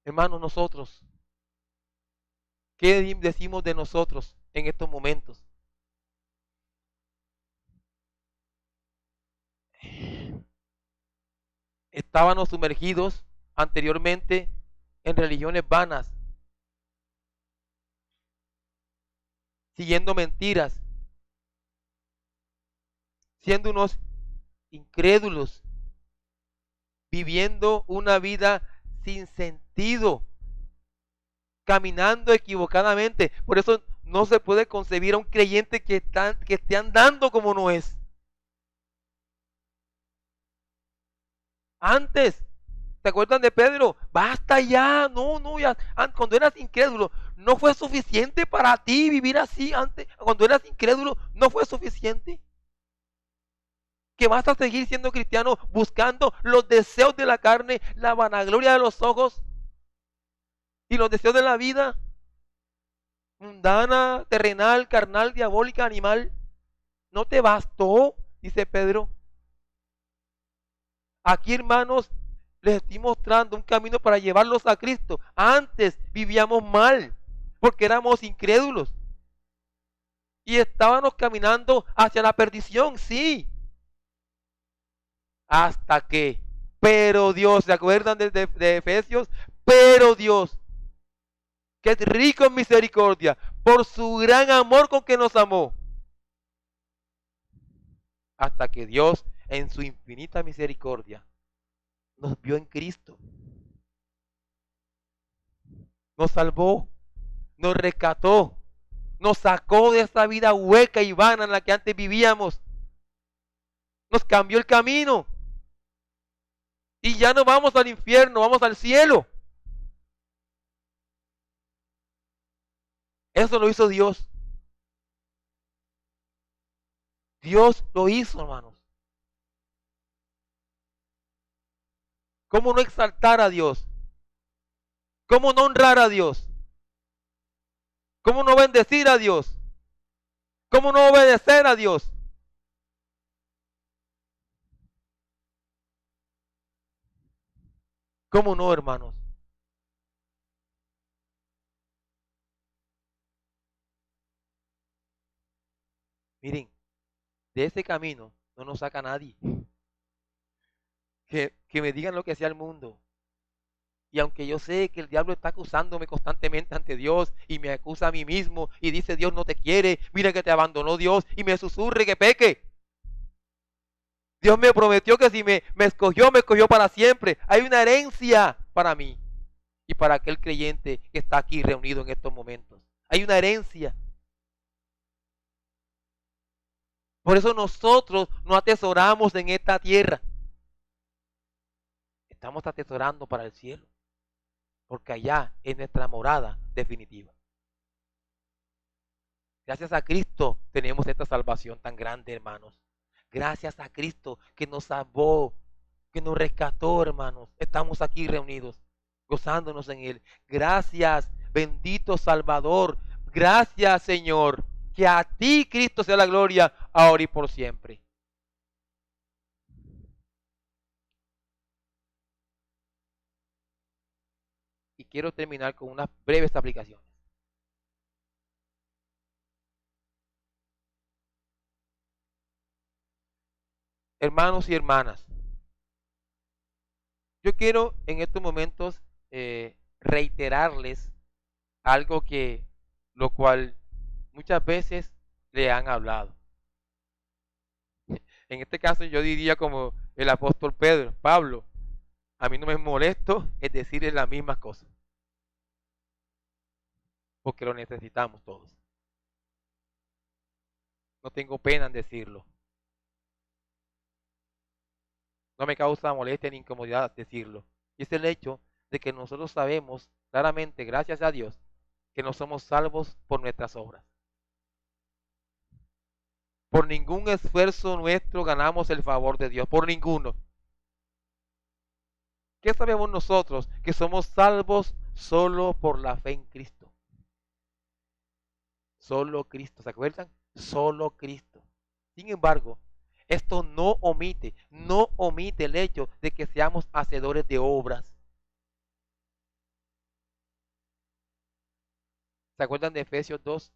Hermanos, nosotros, ¿qué decimos de nosotros en estos momentos? Estábamos sumergidos anteriormente en religiones vanas, siguiendo mentiras, siendo unos incrédulos, viviendo una vida sin sentido, caminando equivocadamente. Por eso no se puede concebir a un creyente que esté andando como no es. Antes, ¿te acuerdan de Pedro? Basta ya, no, no, ya. Cuando eras incrédulo, no fue suficiente para ti vivir así antes. Cuando eras incrédulo, no fue suficiente. Que vas a seguir siendo cristiano buscando los deseos de la carne, la vanagloria de los ojos y los deseos de la vida mundana, terrenal, carnal, diabólica, animal. ¿No te bastó? Dice Pedro. Aquí, hermanos, les estoy mostrando un camino para llevarlos a Cristo. Antes vivíamos mal porque éramos incrédulos y estábamos caminando hacia la perdición, sí. Hasta que, pero Dios, ¿se acuerdan de Efesios? Pero Dios, que es rico en misericordia, por su gran amor con que nos amó. Hasta que Dios, en su infinita misericordia, nos vio en Cristo, nos salvó, nos rescató, nos sacó de esta vida hueca y vana en la que antes vivíamos, nos cambió el camino y ya no vamos al infierno, vamos al cielo. Eso lo hizo Dios. Dios lo hizo, hermanos. ¿Cómo no exaltar a Dios? ¿Cómo no honrar a Dios? ¿Cómo no bendecir a Dios? ¿Cómo no obedecer a Dios? ¿Cómo no, hermanos? Miren, de ese camino no nos saca nadie. Que me digan lo que sea el mundo. Y aunque yo sé que el diablo está acusándome constantemente ante Dios y me acusa a mí mismo y dice Dios no te quiere, mira que te abandonó Dios y me susurre que peque. Dios me prometió que si me escogió para siempre. Hay una herencia para mí y para aquel creyente que está aquí reunido en estos momentos. Hay una herencia. Por eso nosotros no atesoramos en esta tierra. Estamos atesorando para el cielo. Porque allá es nuestra morada definitiva. Gracias a Cristo tenemos esta salvación tan grande, hermanos. Gracias a Cristo que nos salvó, que nos rescató, hermanos. Estamos aquí reunidos, gozándonos en Él. Gracias, bendito Salvador. Gracias, Señor. Que a ti, Cristo, sea la gloria, ahora y por siempre. Y quiero terminar con unas breves aplicaciones. Hermanos y hermanas, yo quiero en estos momentos reiterarles algo que, lo cual muchas veces le han hablado. En este caso yo diría como el apóstol Pedro, Pablo, a mí no me molesto es decirles las mismas cosas, porque lo necesitamos todos. No tengo pena en decirlo. No me causa molestia ni incomodidad decirlo. Y es el hecho de que nosotros sabemos claramente, gracias a Dios, que no somos salvos por nuestras obras. Por ningún esfuerzo nuestro ganamos el favor de Dios, por ninguno. ¿Qué sabemos nosotros? Que somos salvos solo por la fe en Cristo. Solo Cristo, ¿se acuerdan? Solo Cristo. Sin embargo, Esto no omite el hecho de que seamos hacedores de obras. ¿Se acuerdan de Efesios 2?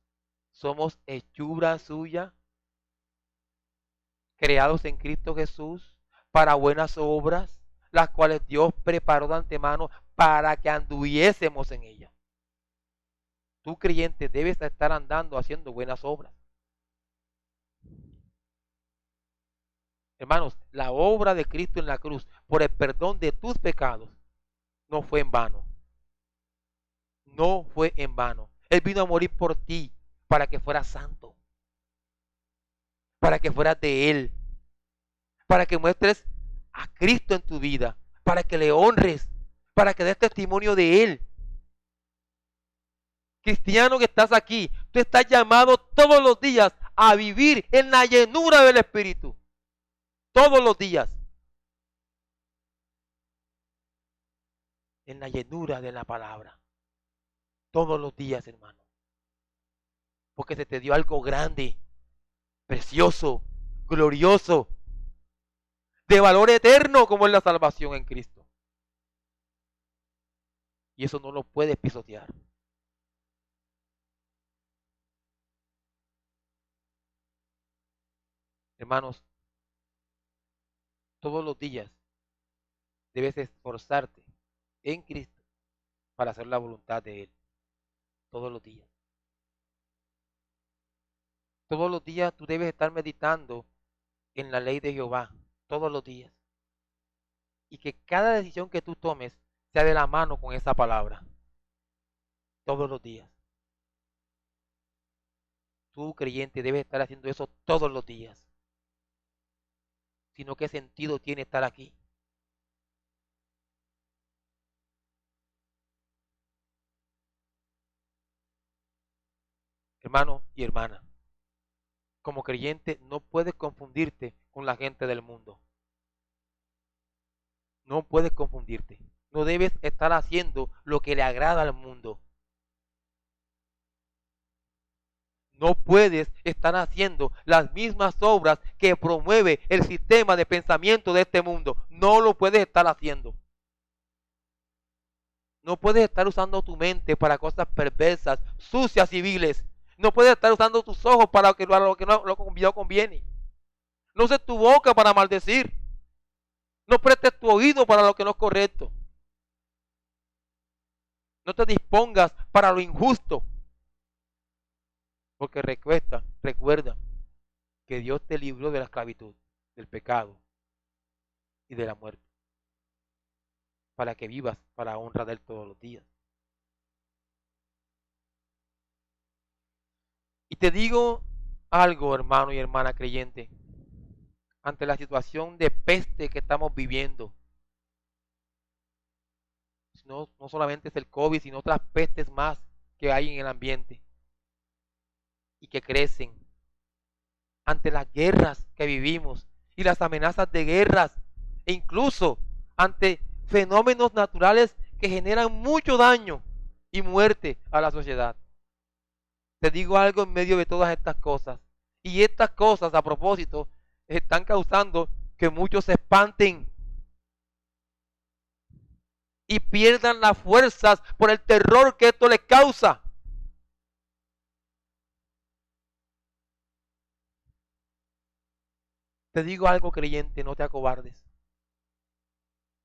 Somos hechura suya, creados en Cristo Jesús para buenas obras, las cuales Dios preparó de antemano para que anduviésemos en ellas. Tú creyente debes estar andando haciendo buenas obras. Hermanos, la obra de Cristo en la cruz por el perdón de tus pecados no fue en vano. No fue en vano. Él vino a morir por ti para que fueras santo, para que fueras de Él, para que muestres a Cristo en tu vida, para que le honres, para que des testimonio de Él. Cristiano que estás aquí, tú estás llamado todos los días a vivir en la llenura del Espíritu. Todos los días. En la llenura de la palabra. Todos los días, hermano. Porque se te dio algo grande, precioso, glorioso, de valor eterno como es la salvación en Cristo. Y eso no lo puedes pisotear. Hermanos, todos los días debes esforzarte en Cristo para hacer la voluntad de Él. Todos los días. Todos los días tú debes estar meditando en la ley de Jehová. Todos los días. Y que cada decisión que tú tomes sea de la mano con esa palabra. Todos los días. Tú, creyente, debes estar haciendo eso todos los días. Sino qué sentido tiene estar aquí. Hermano y hermana, como creyente no puedes confundirte con la gente del mundo. No puedes confundirte. No debes estar haciendo lo que le agrada al mundo. No puedes estar haciendo las mismas obras que promueve el sistema de pensamiento de este mundo. No lo puedes estar haciendo. No puedes estar usando tu mente para cosas perversas, sucias y viles. No puedes estar usando tus ojos para lo que no conviene. No uses tu boca para maldecir. No prestes tu oído para lo que no es correcto. No te dispongas para lo injusto. Porque recuerda que Dios te libró de la esclavitud, del pecado y de la muerte. Para que vivas para honra de Él todos los días. Y te digo algo, hermano y hermana creyente, ante la situación de peste que estamos viviendo. No solamente es el COVID, sino otras pestes más que hay en el ambiente y que crecen. Ante las guerras que vivimos y las amenazas de guerras e incluso ante fenómenos naturales que generan mucho daño y muerte a la sociedad. Te digo algo en medio de todas estas cosas. Y estas cosas, a propósito, están causando que muchos se espanten y pierdan las fuerzas por el terror que esto les causa. Te digo algo, creyente, no te acobardes.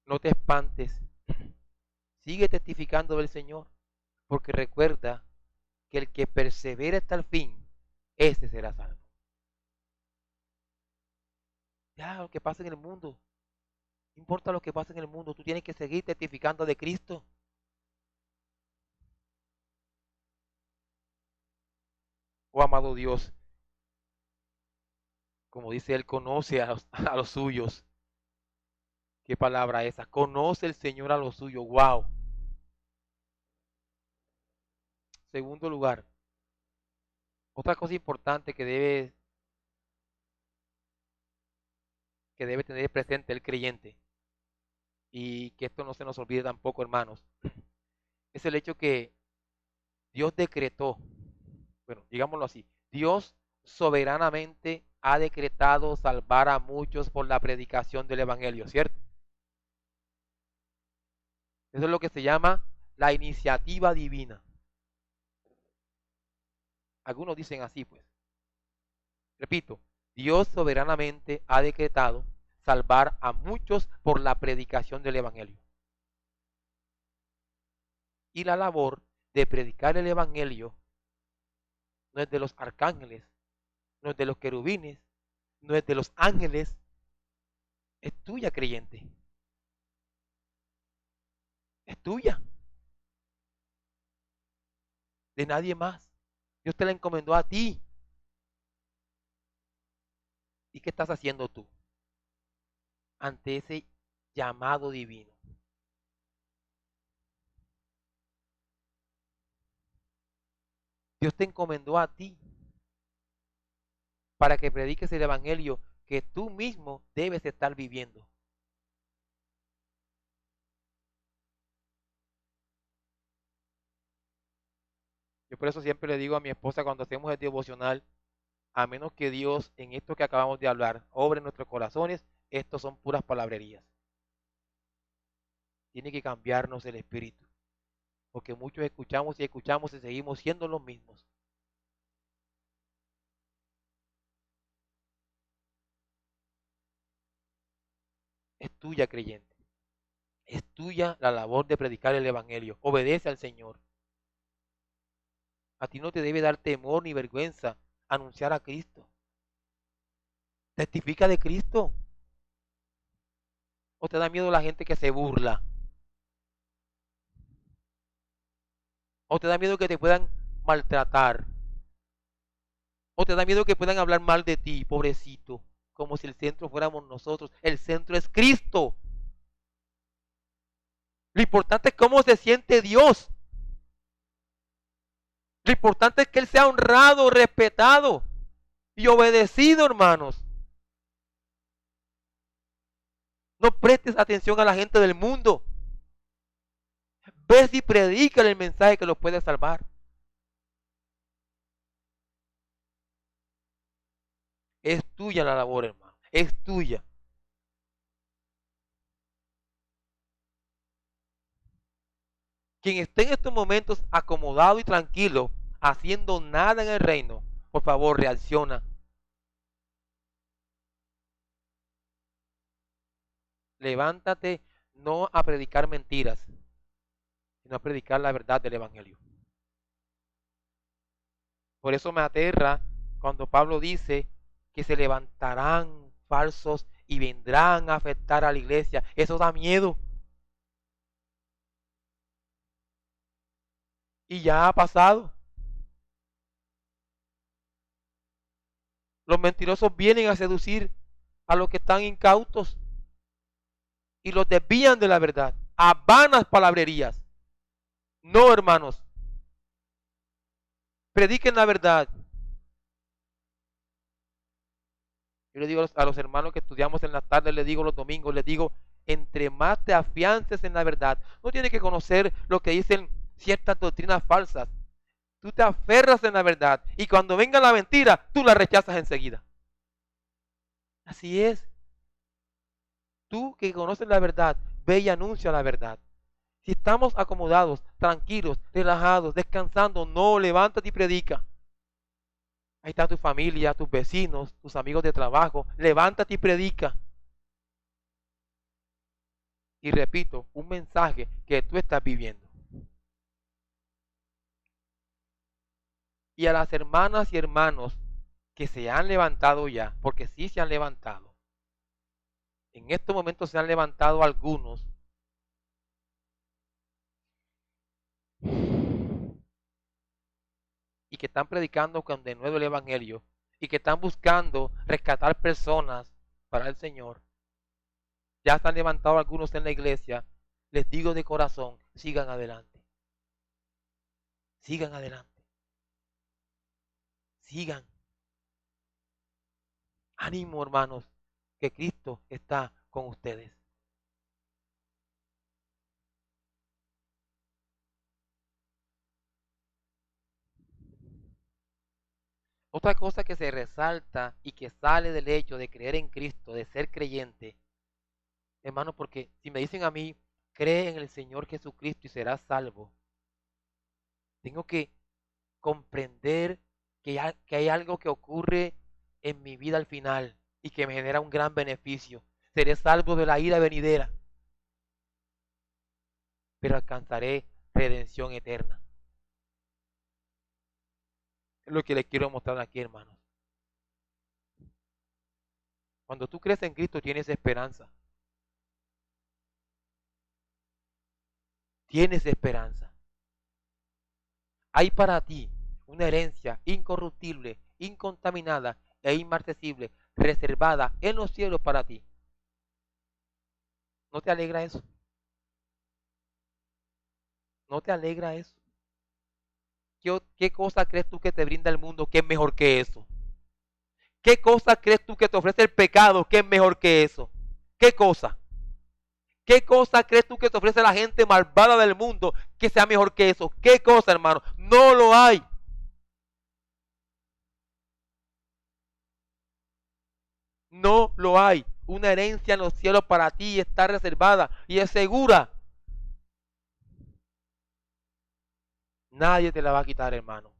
No te espantes. Sigue testificando del Señor, porque recuerda que el que persevera hasta el fin, ese será salvo. Ya, lo que pasa en el mundo, no importa lo que pasa en el mundo, tú tienes que seguir testificando de Cristo. Oh, amado Dios, como dice Él, conoce a los suyos. ¿Qué palabra esa? Conoce el Señor a los suyos. Wow. Segundo lugar, otra cosa importante que debe tener presente el creyente, y que esto no se nos olvide tampoco, hermanos, es el hecho que Dios decretó, bueno, digámoslo así, Dios soberanamente ha decretado salvar a muchos por la predicación del Evangelio, ¿cierto? Eso es lo que se llama la iniciativa divina. Algunos dicen así, pues. Repito, Dios soberanamente ha decretado salvar a muchos por la predicación del Evangelio. Y la labor de predicar el Evangelio no es de los arcángeles, no es de los querubines, no es de los ángeles, es tuya, creyente. Es tuya, de nadie más. Dios te la encomendó a ti. ¿Y qué estás haciendo tú ante ese llamado divino? Dios te encomendó a ti para que prediques el Evangelio que tú mismo debes estar viviendo. Yo por eso siempre le digo a mi esposa cuando hacemos el devocional, a menos que Dios en esto que acabamos de hablar obre en nuestros corazones, estos son puras palabrerías. Tiene que cambiarnos el espíritu, porque muchos escuchamos y seguimos siendo los mismos. Es tuya, creyente. Es tuya la labor de predicar el Evangelio. Obedece al Señor. A ti no te debe dar temor ni vergüenza anunciar a Cristo. Testifica de Cristo. ¿O te da miedo la gente que se burla? ¿O te da miedo que te puedan maltratar? ¿O te da miedo que puedan hablar mal de ti, pobrecito? Como si el centro fuéramos nosotros. El centro es Cristo. Lo importante es cómo se siente Dios. Lo importante es que Él sea honrado, respetado y obedecido, hermanos. No prestes atención a la gente del mundo. Ve si predica el mensaje que los puede salvar. Es tuya la labor, hermano. Es tuya. Quien esté en estos momentos acomodado y tranquilo, haciendo nada en el reino, por favor, reacciona. Levántate no a predicar mentiras, sino a predicar la verdad del Evangelio. Por eso me aterra cuando Pablo dice que se levantarán falsos y vendrán a afectar a la iglesia. Eso da miedo. Y ya ha pasado. Los mentirosos vienen a seducir a los que están incautos y los desvían de la verdad a vanas palabrerías. No, hermanos, prediquen la verdad. Yo le digo a los hermanos que estudiamos en la tarde, les digo los domingos, les digo, entre más te afiances en la verdad, no tienes que conocer lo que dicen ciertas doctrinas falsas. Tú te aferras en la verdad y cuando venga la mentira, tú la rechazas enseguida. Así es. Tú que conoces la verdad, ve y anuncia la verdad. Si estamos acomodados, tranquilos, relajados, descansando, no, levántate y predica. Ahí está tu familia, tus vecinos, tus amigos de trabajo. Levántate y predica. Y repito, un mensaje que tú estás viviendo. Y a las hermanas y hermanos que se han levantado ya, porque sí se han levantado. En estos momentos se han levantado algunos y que están predicando con de nuevo el Evangelio y que están buscando rescatar personas para el Señor. Ya se han levantado algunos en la iglesia. Les digo de corazón, sigan adelante. Sigan adelante. Sigan. Ánimo, hermanos, que Cristo está con ustedes. Otra cosa que se resalta y que sale del hecho de creer en Cristo, de ser creyente, hermano, porque si me dicen a mí, cree en el Señor Jesucristo y serás salvo, tengo que comprender que hay algo que ocurre en mi vida al final y que me genera un gran beneficio. Seré salvo de la ira venidera, pero alcanzaré redención eterna. Es lo que les quiero mostrar aquí, hermanos. Cuando tú crees en Cristo tienes esperanza. Tienes esperanza. Hay para ti una herencia incorruptible, incontaminada e inmarcesible, reservada en los cielos para ti. ¿No te alegra eso? ¿No te alegra eso? ¿Qué cosa crees tú que te brinda el mundo que es mejor que eso? ¿Qué cosa crees tú que te ofrece el pecado que es mejor que eso? ¿Qué cosa? ¿Qué cosa crees tú que te ofrece la gente malvada del mundo que sea mejor que eso? ¿Qué cosa, hermano? No lo hay. No lo hay. Una herencia en los cielos para ti está reservada y es segura. Nadie te la va a quitar, hermano.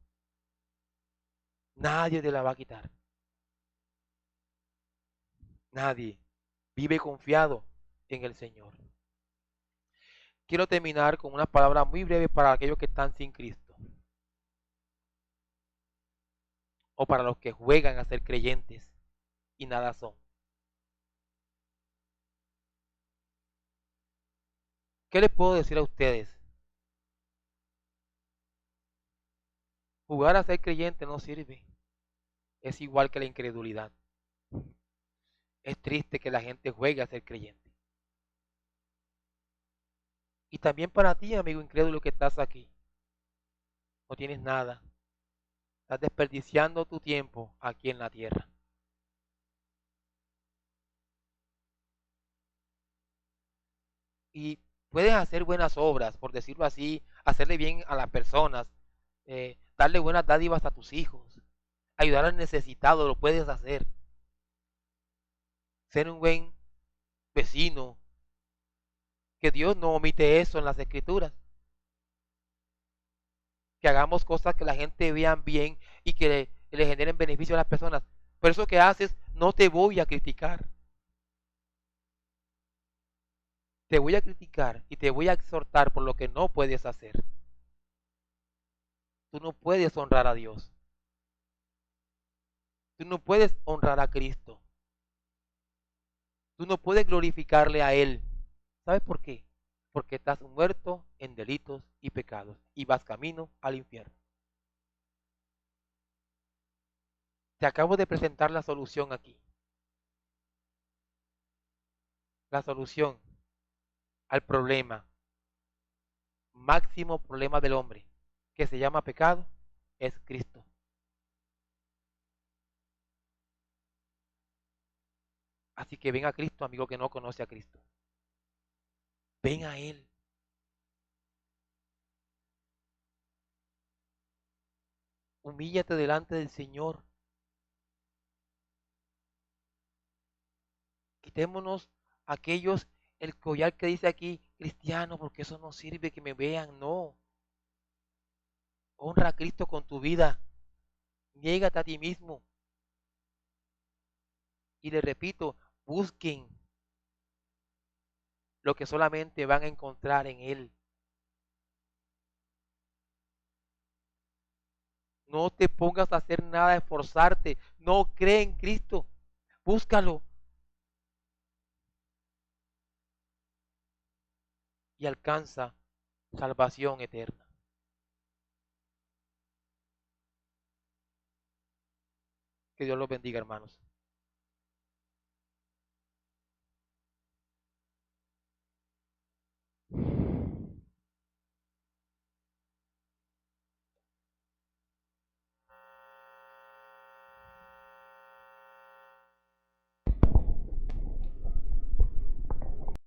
Nadie te la va a quitar. Nadie. Vive confiado en el Señor. Quiero terminar con una palabra muy breve para aquellos que están sin Cristo o para los que juegan a ser creyentes y nada son. ¿Qué les puedo decir a ustedes? Jugar a ser creyente no sirve. Es igual que la incredulidad. Es triste que la gente juegue a ser creyente. Y también para ti, amigo incrédulo que estás aquí, no tienes nada. Estás desperdiciando tu tiempo aquí en la tierra. Y puedes hacer buenas obras, por decirlo así, hacerle bien a las personas, darle buenas dádivas a tus hijos, ayudar al necesitado, lo puedes hacer. Ser un buen vecino, que Dios no omite eso en las escrituras. Que hagamos cosas que la gente vean bien y que le generen beneficio a las personas. Por eso que haces, no te voy a criticar. Te voy a criticar y te voy a exhortar por lo que no puedes hacer. Tú no puedes honrar a Dios. Tú no puedes honrar a Cristo. Tú no puedes glorificarle a Él. ¿Sabes por qué? Porque estás muerto en delitos y pecados y vas camino al infierno. Te acabo de presentar la solución aquí. La solución al problema, máximo problema del hombre, que se llama pecado, es Cristo. Así que ven a Cristo, amigo que no conoce a Cristo. Ven a Él. Humíllate delante del Señor. Quitémonos aquellos, el collar que dice aquí, cristiano, porque eso no sirve que me vean. No. Honra a Cristo con tu vida. Niégate a ti mismo. Y le repito, busquen lo que solamente van a encontrar en Él. No te pongas a hacer nada, a esforzarte. No cree en Cristo. Búscalo y alcanza salvación eterna. Que Dios los bendiga, hermanos.